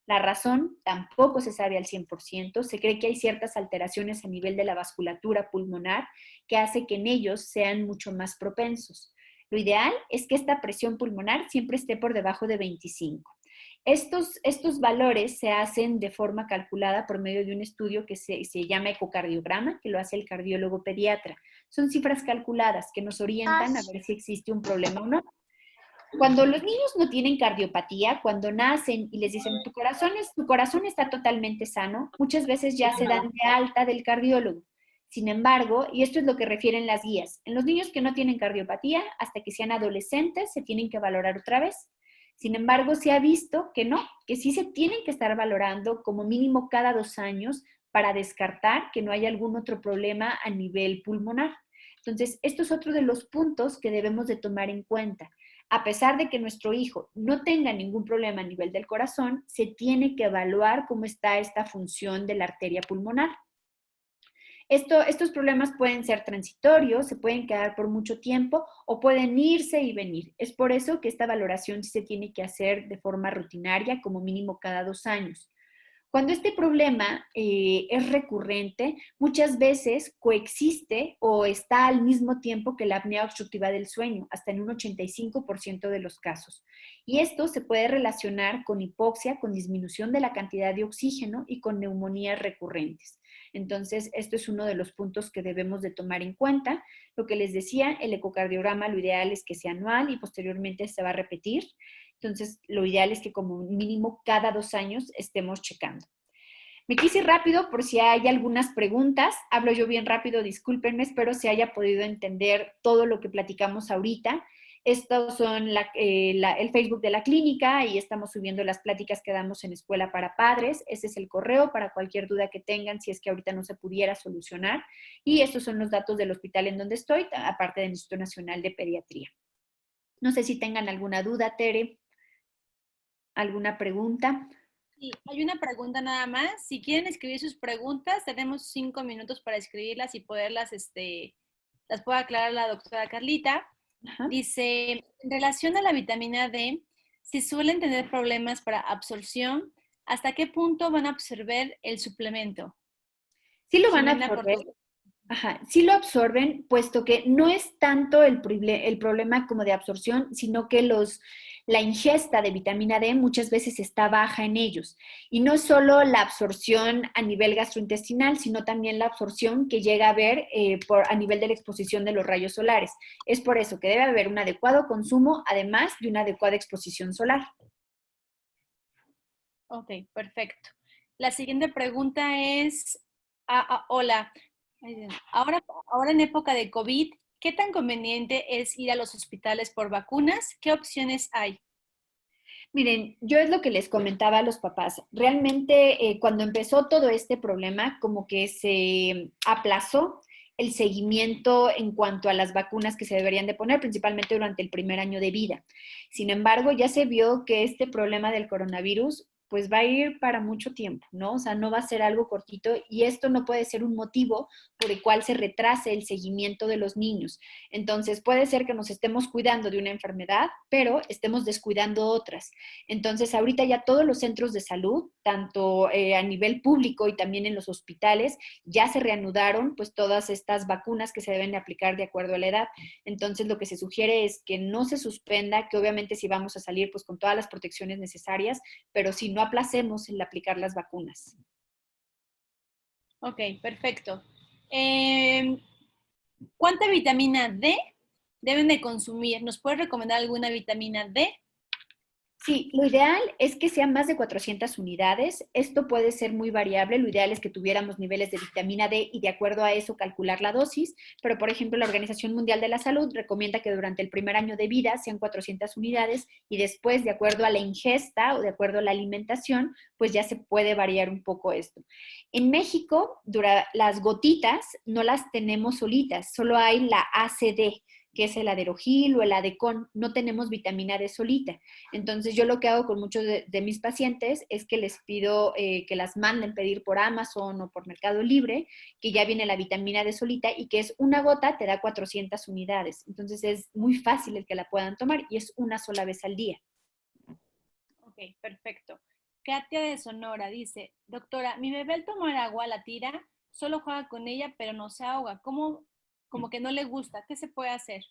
La razón tampoco se sabe al 100%. Se cree que hay ciertas alteraciones a nivel de la vasculatura pulmonar que hace que en ellos sean mucho más propensos. Lo ideal es que esta presión pulmonar siempre esté por debajo de 25. Estos valores se hacen de forma calculada por medio de un estudio que se llama ecocardiograma, que lo hace el cardiólogo pediatra. Son cifras calculadas que nos orientan a ver si existe un problema o no. Cuando los niños no tienen cardiopatía, cuando nacen y les dicen tu corazón está totalmente sano, muchas veces ya se dan de alta del cardiólogo. Sin embargo, y esto es lo que refieren las guías, en los niños que no tienen cardiopatía, hasta que sean adolescentes, se tienen que valorar otra vez. Sin embargo, se ha visto que no, que sí se tienen que estar valorando como mínimo cada 2 años para descartar que no haya algún otro problema a nivel pulmonar. Entonces, esto es otro de los puntos que debemos de tomar en cuenta. A pesar de que nuestro hijo no tenga ningún problema a nivel del corazón, se tiene que evaluar cómo está esta función de la arteria pulmonar. Estos problemas pueden ser transitorios, se pueden quedar por mucho tiempo o pueden irse y venir. Es por eso que esta valoración se tiene que hacer de forma rutinaria, como mínimo cada 2 años. Cuando este problema es recurrente, muchas veces coexiste o está al mismo tiempo que la apnea obstructiva del sueño, hasta en un 85% de los casos. Y esto se puede relacionar con hipoxia, con disminución de la cantidad de oxígeno y con neumonías recurrentes. Entonces, esto es uno de los puntos que debemos de tomar en cuenta. Lo que les decía, el ecocardiograma, lo ideal es que sea anual y posteriormente se va a repetir. Entonces, lo ideal es que como mínimo cada 2 años estemos checando. Me quise ir rápido por si hay algunas preguntas. Hablo yo bien rápido, discúlpenme, espero se haya podido entender todo lo que platicamos ahorita. Estos son el Facebook de la clínica y estamos subiendo las pláticas que damos en Escuela para Padres. Ese es el correo para cualquier duda que tengan si es que ahorita no se pudiera solucionar. Y estos son los datos del hospital en donde estoy, aparte del Instituto Nacional de Pediatría. No sé si tengan alguna duda, Tere, alguna pregunta. Sí, hay una pregunta nada más. Si quieren escribir sus preguntas, tenemos 5 minutos para escribirlas y poderlas, las puede aclarar la doctora Carlita. Ajá. Dice, en relación a la vitamina D, si suelen tener problemas para absorción, ¿hasta qué punto van a absorber el suplemento? Sí lo van a Jimena absorber. Portugal. Ajá, sí lo absorben, puesto que no es tanto el problema como de absorción, sino que la ingesta de vitamina D muchas veces está baja en ellos. Y no es solo la absorción a nivel gastrointestinal, sino también la absorción que llega a haber a nivel de la exposición de los rayos solares. Es por eso que debe haber un adecuado consumo, además de una adecuada exposición solar. Ok, perfecto. La siguiente pregunta es, hola, ahora en época de COVID, ¿qué tan conveniente es ir a los hospitales por vacunas? ¿Qué opciones hay? Miren, yo es lo que les comentaba a los papás. Realmente, cuando empezó todo este problema, como que se aplazó el seguimiento en cuanto a las vacunas que se deberían de poner, principalmente durante el primer año de vida. Sin embargo, ya se vio que este problema del coronavirus pues va a ir para mucho tiempo, ¿no? O sea, no va a ser algo cortito y esto no puede ser un motivo por el cual se retrase el seguimiento de los niños. Entonces, puede ser que nos estemos cuidando de una enfermedad, pero estemos descuidando otras. Entonces, ahorita ya todos los centros de salud, tanto a nivel público y también en los hospitales, ya se reanudaron pues todas estas vacunas que se deben de aplicar de acuerdo a la edad. Entonces, lo que se sugiere es que no se suspenda, que obviamente sí vamos a salir pues con todas las protecciones necesarias, pero si no aplacemos el aplicar las vacunas. Ok, perfecto. ¿Cuánta vitamina D deben de consumir? ¿Nos puedes recomendar alguna vitamina D? Sí, lo ideal es que sean más de 400 unidades. Esto puede ser muy variable. Lo ideal es que tuviéramos niveles de vitamina D y de acuerdo a eso calcular la dosis. Pero, por ejemplo, la Organización Mundial de la Salud recomienda que durante el primer año de vida sean 400 unidades y después, de acuerdo a la ingesta o de acuerdo a la alimentación, pues ya se puede variar un poco esto. En México, las gotitas no las tenemos solitas, solo hay la ACD, que es el Aderogil o el Adecon, no tenemos vitamina D solita. Entonces yo lo que hago con muchos de mis pacientes es que les pido que las manden pedir por Amazon o por Mercado Libre, que ya viene la vitamina D solita y que es una gota, te da 400 unidades. Entonces es muy fácil el que la puedan tomar y es una sola vez al día. Ok, perfecto. Katia de Sonora dice, doctora, mi bebé al tomar agua la tira, solo juega con ella, pero no se ahoga. ¿Cómo? Como que no le gusta. ¿Qué se puede hacer?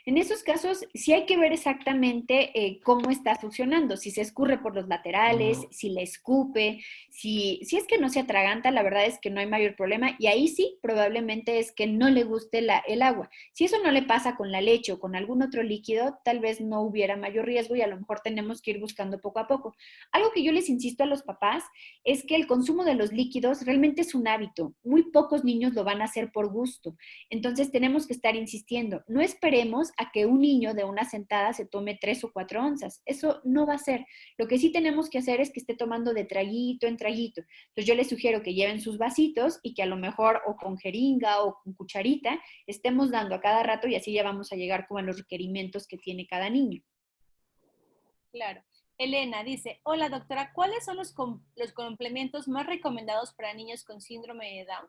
En esos casos, sí hay que ver exactamente cómo está funcionando, si se escurre por los laterales, si le escupe, si es que no se atraganta, la verdad es que no hay mayor problema y ahí sí, probablemente es que no le guste el agua. Si eso no le pasa con la leche o con algún otro líquido, tal vez no hubiera mayor riesgo y a lo mejor tenemos que ir buscando poco a poco. Algo que yo les insisto a los papás es que el consumo de los líquidos realmente es un hábito. Muy pocos niños lo van a hacer por gusto. Entonces tenemos que estar insistiendo. No esperemos a que un niño de una sentada se tome 3 o 4 onzas. Eso no va a ser. Lo que sí tenemos que hacer es que esté tomando de traguito en traguito. Entonces yo les sugiero que lleven sus vasitos y que a lo mejor o con jeringa o con cucharita estemos dando a cada rato y así ya vamos a llegar como a los requerimientos que tiene cada niño. Claro. Elena dice, hola doctora, ¿cuáles son los complementos más recomendados para niños con síndrome de Down?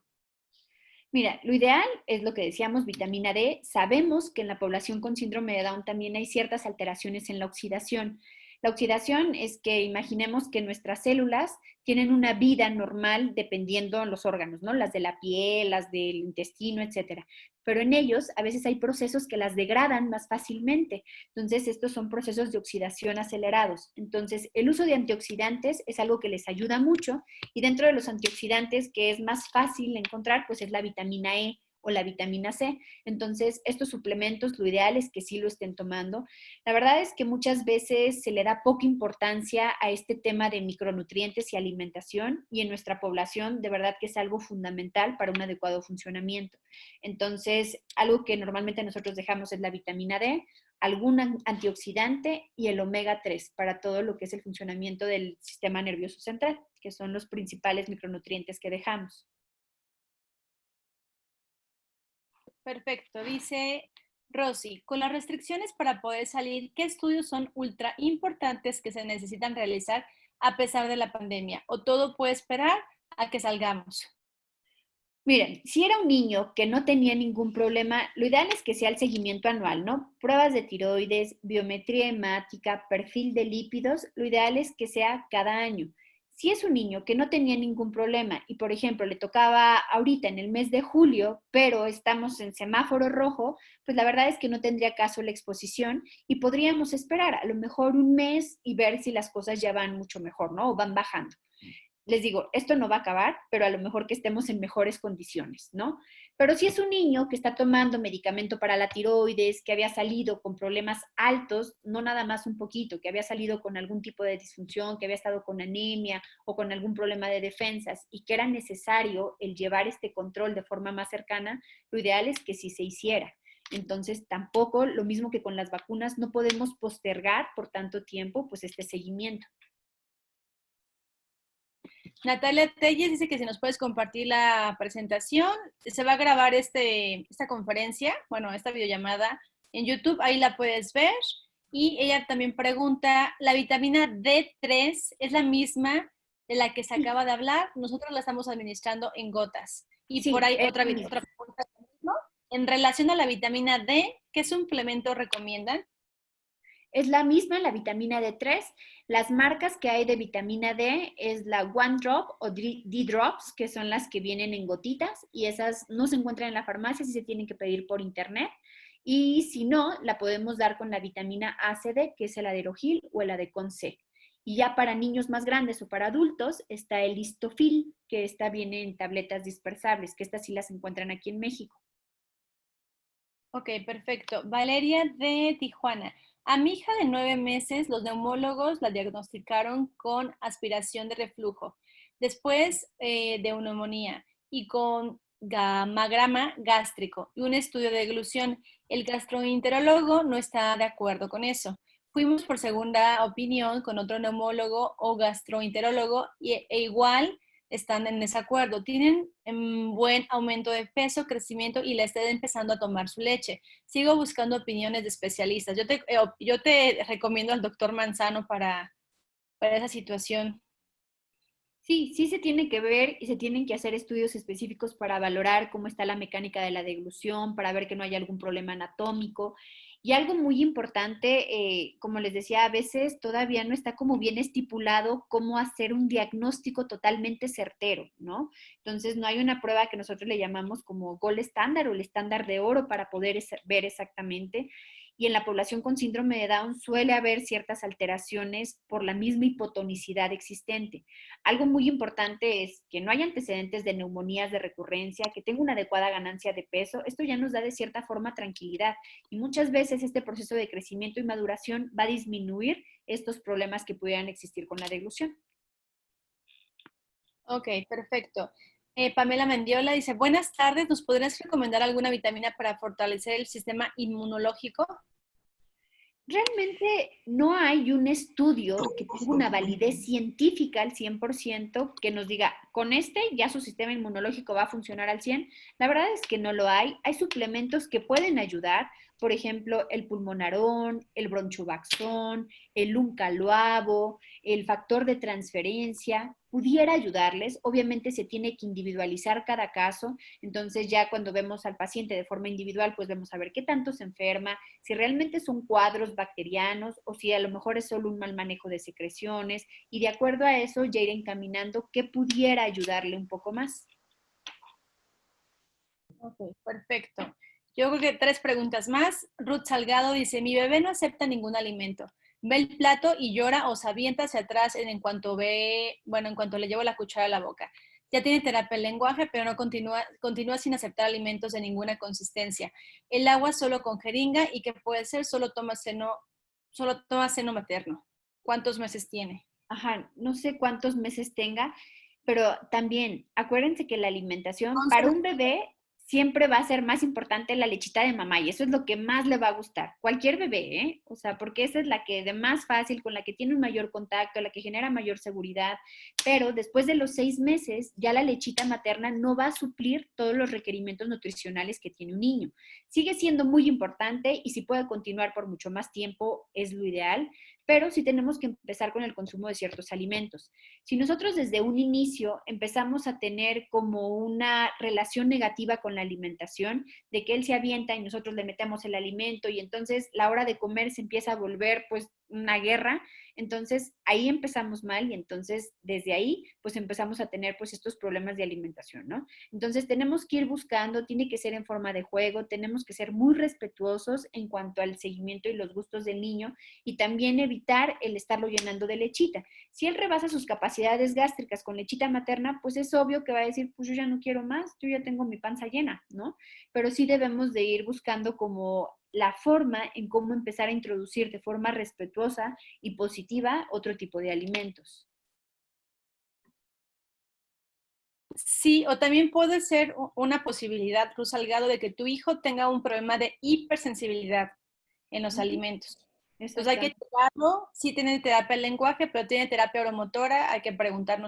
Mira, lo ideal es lo que decíamos, vitamina D. Sabemos que en la población con síndrome de Down también hay ciertas alteraciones en la oxidación. La oxidación es que imaginemos que nuestras células tienen una vida normal dependiendo de los órganos, ¿no? Las de la piel, las del intestino, etcétera. Pero en ellos a veces hay procesos que las degradan más fácilmente. Entonces, estos son procesos de oxidación acelerados. Entonces, el uso de antioxidantes es algo que les ayuda mucho y dentro de los antioxidantes que es más fácil encontrar, pues es la vitamina E o la vitamina C. Entonces, estos suplementos, lo ideal es que sí lo estén tomando. La verdad es que muchas veces se le da poca importancia a este tema de micronutrientes y alimentación y en nuestra población de verdad que es algo fundamental para un adecuado funcionamiento. Entonces, algo que normalmente nosotros dejamos es la vitamina D. algún antioxidante y el omega 3 para todo lo que es el funcionamiento del sistema nervioso central, que son los principales micronutrientes que dejamos. Perfecto, dice Rosy, con las restricciones para poder salir, ¿qué estudios son ultra importantes que se necesitan realizar a pesar de la pandemia? ¿O todo puede esperar a que salgamos? Miren, si era un niño que no tenía ningún problema, lo ideal es que sea el seguimiento anual, ¿no? Pruebas de tiroides, biometría hemática, perfil de lípidos, lo ideal es que sea cada año. Si es un niño que no tenía ningún problema y, por ejemplo, le tocaba ahorita en el mes de julio, pero estamos en semáforo rojo, pues la verdad es que no tendría caso la exposición y podríamos esperar a lo mejor un mes y ver si las cosas ya van mucho mejor, ¿no? O van bajando. Les digo, esto no va a acabar, pero a lo mejor que estemos en mejores condiciones, ¿no? Pero si es un niño que está tomando medicamento para la tiroides, que había salido con problemas altos, no nada más un poquito, que había salido con algún tipo de disfunción, que había estado con anemia o con algún problema de defensas y que era necesario el llevar este control de forma más cercana, lo ideal es que sí se hiciera. Entonces, tampoco, lo mismo que con las vacunas, no podemos postergar por tanto tiempo, pues, este seguimiento. Natalia Telles dice que si nos puedes compartir la presentación, se va a grabar esta conferencia, bueno, esta videollamada en YouTube, ahí la puedes ver. Y ella también pregunta, ¿la vitamina D3 es la misma de la que se acaba de hablar? Nosotros la estamos administrando en gotas. Y por Sí, ahí es otra lo mismo. pregunta, ¿no? En relación a la vitamina D, ¿qué suplemento recomiendan? Es la misma la vitamina D3. Las marcas que hay de vitamina D es la One Drop o D-Drops, que son las que vienen en gotitas y esas no se encuentran en la farmacia, sí se tienen que pedir por internet. Y si no, la podemos dar con la vitamina ACD, que es el Aderogil o el Adecon C. Y ya para niños más grandes o para adultos está el Histofil, que viene en tabletas dispersables, que estas sí las encuentran aquí en México. Ok, perfecto. Valeria de Tijuana. A mi hija de 9 meses, los neumólogos la diagnosticaron con aspiración de reflujo, después de neumonía y con gamagrama gástrico y un estudio de eglución. El gastroenterólogo no está de acuerdo con eso. Fuimos por segunda opinión con otro neumólogo o gastroenterólogo e igual están en desacuerdo. Tienen buen aumento de peso, crecimiento y le están empezando a tomar su leche. Sigo buscando opiniones de especialistas. Yo te recomiendo al doctor Manzano para esa situación. Sí, sí se tiene que ver y se tienen que hacer estudios específicos para valorar cómo está la mecánica de la deglución, para ver que no haya algún problema anatómico. Y algo muy importante, como les decía, a veces todavía no está como bien estipulado cómo hacer un diagnóstico totalmente certero, ¿no? Entonces no hay una prueba que nosotros le llamamos como gold estándar o el estándar de oro para poder ver exactamente. Y en la población con síndrome de Down suele haber ciertas alteraciones por la misma hipotonicidad existente. Algo muy importante es que no haya antecedentes de neumonías de recurrencia, que tenga una adecuada ganancia de peso. Esto ya nos da de cierta forma tranquilidad y muchas veces este proceso de crecimiento y maduración va a disminuir estos problemas que pudieran existir con la deglución. Ok, perfecto. Pamela Mendiola dice, buenas tardes, ¿nos podrías recomendar alguna vitamina para fortalecer el sistema inmunológico? Realmente no hay un estudio que tenga una validez científica al 100% que nos diga, con este ya su sistema inmunológico va a funcionar al 100%. La verdad es que no lo hay. Hay suplementos que pueden ayudar, por ejemplo, el pulmonarón, el bronchobaxón, el uncaloavo, el factor de transferencia, pudiera ayudarles. Obviamente se tiene que individualizar cada caso. Entonces ya cuando vemos al paciente de forma individual, pues vemos a ver qué tanto se enferma, si realmente son cuadros bacterianos o si a lo mejor es solo un mal manejo de secreciones y de acuerdo a eso ya ir encaminando qué pudiera ayudarle un poco más. Ok, perfecto. Yo creo que 3 preguntas más. Ruth Salgado dice, mi bebé no acepta ningún alimento. Ve el plato y llora o se avienta hacia atrás en cuanto en cuanto le llevo la cuchara a la boca. Ya tiene terapia del lenguaje, pero no continúa sin aceptar alimentos de ninguna consistencia. El agua solo con jeringa y que puede ser solo toma seno materno. ¿Cuántos meses tiene? Ajá, no sé cuántos meses tenga, pero también acuérdense que la alimentación 11 para un meses. bebé siempre va a ser más importante la lechita de mamá y eso es lo que más le va a gustar. Cualquier bebé, ¿eh? O sea, porque esa es la que de más fácil, con la que tiene un mayor contacto, la que genera mayor seguridad, pero después de los 6 meses ya la lechita materna no va a suplir todos los requerimientos nutricionales que tiene un niño. Sigue siendo muy importante y si puede continuar por mucho más tiempo es lo ideal, pero sí tenemos que empezar con el consumo de ciertos alimentos. Si nosotros desde un inicio empezamos a tener como una relación negativa con la alimentación, de que él se avienta y nosotros le metemos el alimento y entonces la hora de comer se empieza a volver pues una guerra, entonces ahí empezamos mal y entonces desde ahí pues empezamos a tener pues estos problemas de alimentación, ¿no? Entonces tenemos que ir buscando, tiene que ser en forma de juego, tenemos que ser muy respetuosos en cuanto al seguimiento y los gustos del niño y también evitar el estarlo llenando de lechita. Si él rebasa sus capacidades gástricas con lechita materna, pues es obvio que va a decir, pues yo ya no quiero más, yo ya tengo mi panza llena, ¿no? Pero sí debemos de ir buscando como la forma en cómo empezar a introducir de forma respetuosa y positiva otro tipo de alimentos. Sí, o también puede ser una posibilidad, Cruz Salgado, de que tu hijo tenga un problema de hipersensibilidad en los alimentos. Entonces hay que checarlo, sí tiene terapia del lenguaje, pero tiene terapia oromotora, hay que preguntarle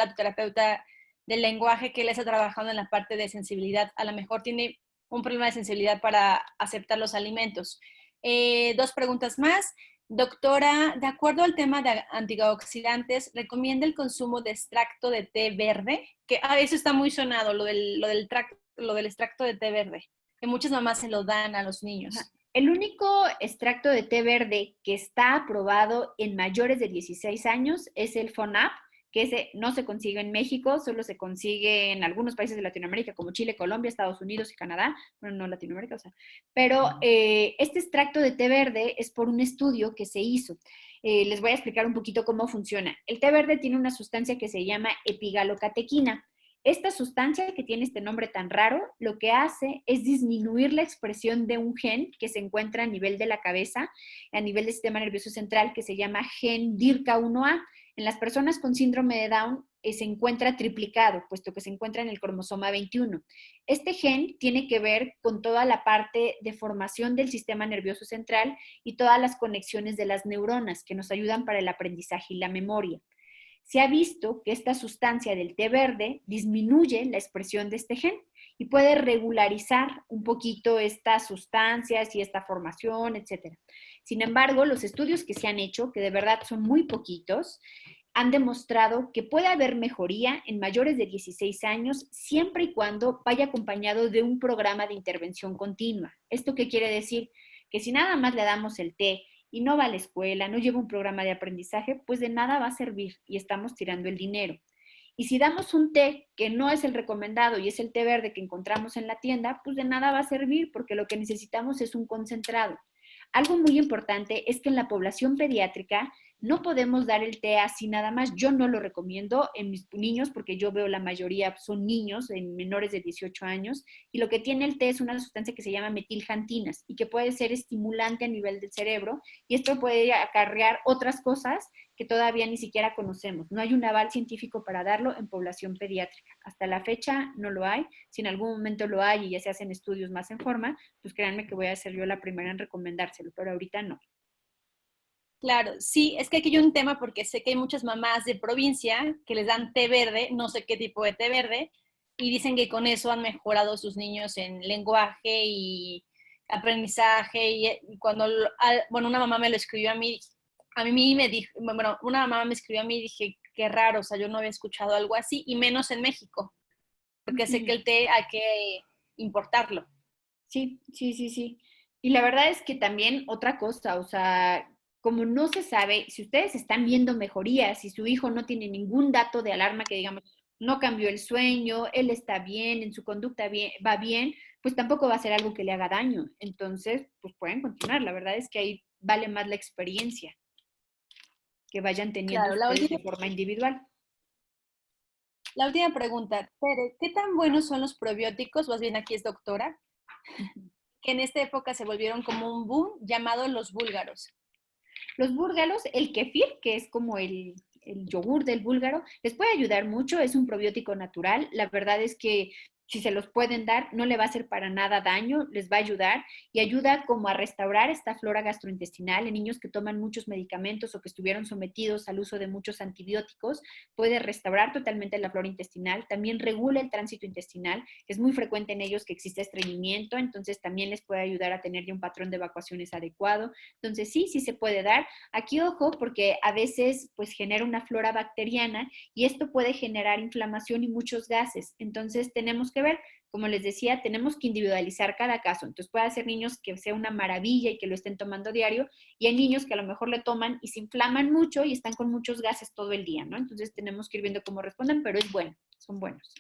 a tu terapeuta del lenguaje que él está trabajando en la parte de sensibilidad. A lo mejor tiene un problema de sensibilidad para aceptar los alimentos. 2 preguntas más. Doctora, de acuerdo al tema de antioxidantes, ¿recomienda el consumo de extracto de té verde? Que eso está muy sonado, lo del extracto de té verde, que muchas mamás se lo dan a los niños. Ajá. El único extracto de té verde que está aprobado en mayores de 16 años es el FONAP, que ese no se consigue en México, solo se consigue en algunos países de Latinoamérica como Chile, Colombia, Estados Unidos y Canadá, bueno, no Latinoamérica, o sea, pero este extracto de té verde es por un estudio que se hizo. Les voy a explicar un poquito cómo funciona. El té verde tiene una sustancia que se llama epigalocatequina. Esta sustancia que tiene este nombre tan raro, lo que hace es disminuir la expresión de un gen que se encuentra a nivel de la cabeza, a nivel del sistema nervioso central, que se llama gen DIRCA1A. En las personas con síndrome de Down se encuentra triplicado, puesto que se encuentra en el cromosoma 21. Este gen tiene que ver con toda la parte de formación del sistema nervioso central y todas las conexiones de las neuronas que nos ayudan para el aprendizaje y la memoria. Se ha visto que esta sustancia del té verde disminuye la expresión de este gen y puede regularizar un poquito estas sustancias y esta formación, etc. Sin embargo, los estudios que se han hecho, que de verdad son muy poquitos, han demostrado que puede haber mejoría en mayores de 16 años siempre y cuando vaya acompañado de un programa de intervención continua. ¿Esto qué quiere decir? Que si nada más le damos el té y no va a la escuela, no lleva un programa de aprendizaje, pues de nada va a servir y estamos tirando el dinero. Y si damos un té que no es el recomendado y es el té verde que encontramos en la tienda, pues de nada va a servir porque lo que necesitamos es un concentrado. Algo muy importante es que en la población pediátrica no podemos dar el té así nada más. Yo no lo recomiendo en mis niños porque yo veo la mayoría son niños en menores de 18 años y lo que tiene el té es una sustancia que se llama metiljantinas y que puede ser estimulante a nivel del cerebro y esto puede acarrear otras cosas que todavía ni siquiera conocemos. No hay un aval científico para darlo en población pediátrica. Hasta la fecha no lo hay. Si en algún momento lo hay y ya se hacen estudios más en forma, pues créanme que voy a ser yo la primera en recomendárselo, pero ahorita no. Claro, sí, es que aquí hay un tema porque sé que hay muchas mamás de provincia que les dan té verde, no sé qué tipo de té verde, y dicen que con eso han mejorado sus niños en lenguaje y aprendizaje. Y cuando, bueno, una mamá me lo escribió a mí me dijo, bueno, una mamá me escribió a mí y dije, qué raro, o sea, yo no había escuchado algo así, y menos en México, porque sé que el té hay que importarlo. Sí, sí, sí, sí. Y la verdad es que también otra cosa, o sea, como no se sabe, si ustedes están viendo mejorías, si su hijo no tiene ningún dato de alarma que digamos, no cambió el sueño, él está bien, en su conducta va bien, pues tampoco va a ser algo que le haga daño. Entonces, pues pueden continuar. La verdad es que ahí vale más la experiencia que vayan teniendo Claro, ustedes de forma individual. la última pregunta, Tere, ¿qué tan buenos son los probióticos? Más bien aquí es doctora, que en esta época se volvieron como un boom llamado los búlgaros. Los búlgaros, el kefir, que es como el yogur del búlgaro, les puede ayudar mucho, es un probiótico natural. La verdad es que si se los pueden dar, no le va a hacer para nada daño, les va a ayudar y ayuda como a restaurar esta flora gastrointestinal en niños que toman muchos medicamentos o que estuvieron sometidos al uso de muchos antibióticos. Puede restaurar totalmente la flora intestinal, también regula el tránsito intestinal. Es muy frecuente en ellos que existe estreñimiento, entonces también les puede ayudar a tener ya un patrón de evacuaciones adecuado. Entonces sí se puede dar. Aquí ojo, porque a veces pues genera una flora bacteriana y esto puede generar inflamación y muchos gases. Entonces tenemos que ver, como les decía, tenemos que individualizar cada caso. Entonces puede ser niños que sea una maravilla y que lo estén tomando diario, y hay niños que a lo mejor le toman y se inflaman mucho y están con muchos gases todo el día, ¿no? Entonces tenemos que ir viendo cómo responden, pero es bueno, son buenos.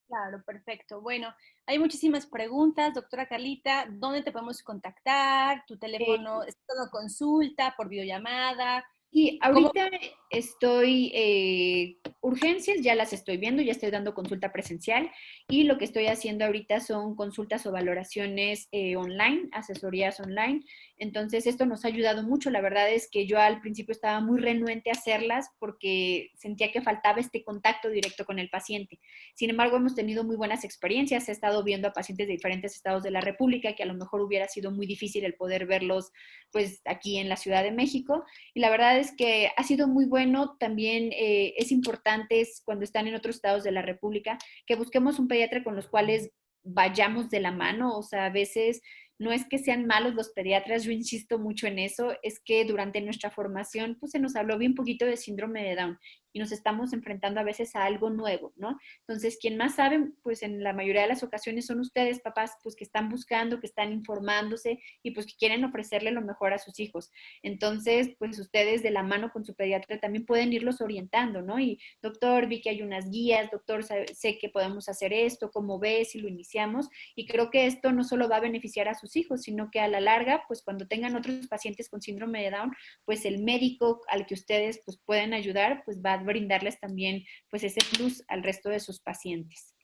Claro, perfecto. Bueno, hay muchísimas preguntas, doctora Carlita. ¿Dónde te podemos contactar? ¿Tu teléfono es todo consulta, por videollamada? Y ¿Cómo? ahorita estoy, urgencias ya las estoy viendo, ya estoy dando consulta presencial y lo que estoy haciendo ahorita son consultas o valoraciones online, asesorías online. Entonces esto nos ha ayudado mucho. La verdad es que yo al principio estaba muy renuente a hacerlas porque sentía que faltaba este contacto directo con el paciente. Sin embargo, hemos tenido muy buenas experiencias. He estado viendo a pacientes de diferentes estados de la República que a lo mejor hubiera sido muy difícil el poder verlos pues aquí en la Ciudad de México. Y la verdad es que ha sido muy bueno. También es importante cuando están en otros estados de la República que busquemos un pediatra con los cuales vayamos de la mano. O sea, a veces no es que sean malos los pediatras, yo insisto mucho en eso, es que durante nuestra formación pues se nos habló bien poquito de síndrome de Down y nos estamos enfrentando a veces a algo nuevo, ¿no? Entonces, quien más sabe, pues en la mayoría de las ocasiones son ustedes, papás, pues que están buscando, que están informándose y pues que quieren ofrecerle lo mejor a sus hijos. Entonces, pues ustedes de la mano con su pediatra también pueden irlos orientando, ¿no? Y doctor, vi que hay unas guías, doctor, sé que podemos hacer esto, ¿cómo ves si lo iniciamos? Y creo que esto no solo va a beneficiar a sus hijos, sino que a la larga, pues cuando tengan otros pacientes con síndrome de Down, pues el médico al que ustedes pues pueden ayudar, pues va a brindarles también pues ese plus al resto de sus pacientes.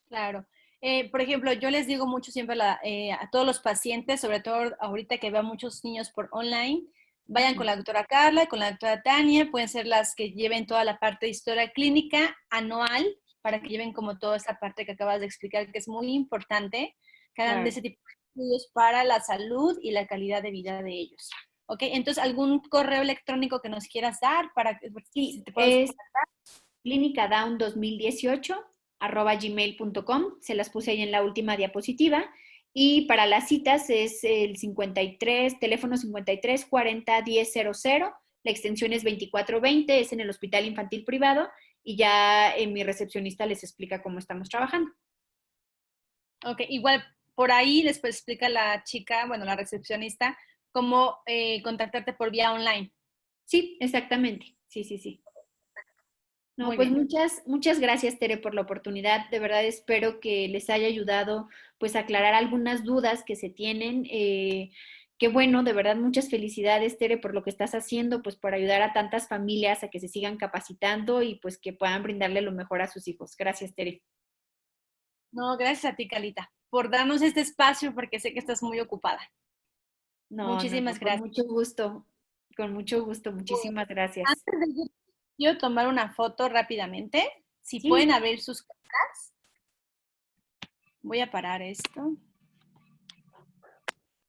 Claro. Por ejemplo, yo les digo mucho siempre a todos los pacientes, sobre todo ahorita que veo muchos niños por online, vayan con la doctora Carla, con la doctora Tania, pueden ser las que lleven toda la parte de historia clínica anual, para que lleven como toda esa parte que acabas de explicar, que es muy importante, que hagan de Claro. ese tipo de estudios para la salud y la calidad de vida de ellos. ¿Ok? Entonces, ¿algún correo electrónico que nos quieras dar para que Sí, si te puedo es clinicadown2018@gmail.com. Se las puse ahí en la última diapositiva. Y para las citas es el 53, teléfono 53 40 10 00. La extensión es 2420, es en el Hospital Infantil Privado y ya mi recepcionista les explica cómo estamos trabajando. Ok, igual por ahí después explica la chica, bueno, la recepcionista, cómo contactarte por vía online. Sí, exactamente. Sí. No, Muy pues bien. muchas gracias, Tere, por la oportunidad. De verdad espero que les haya ayudado pues a aclarar algunas dudas que se tienen. Qué bueno, de verdad muchas felicidades, Tere, por lo que estás haciendo, pues por ayudar a tantas familias a que se sigan capacitando y pues que puedan brindarle lo mejor a sus hijos. Gracias, Tere. No, gracias a ti, Calita, por darnos este espacio porque sé que estás muy ocupada. No, Muchísimas gracias. con mucho gusto, muchísimas gracias. Antes de ir, quiero tomar una foto rápidamente. Si Sí, pueden abrir sus cámaras, voy a parar esto.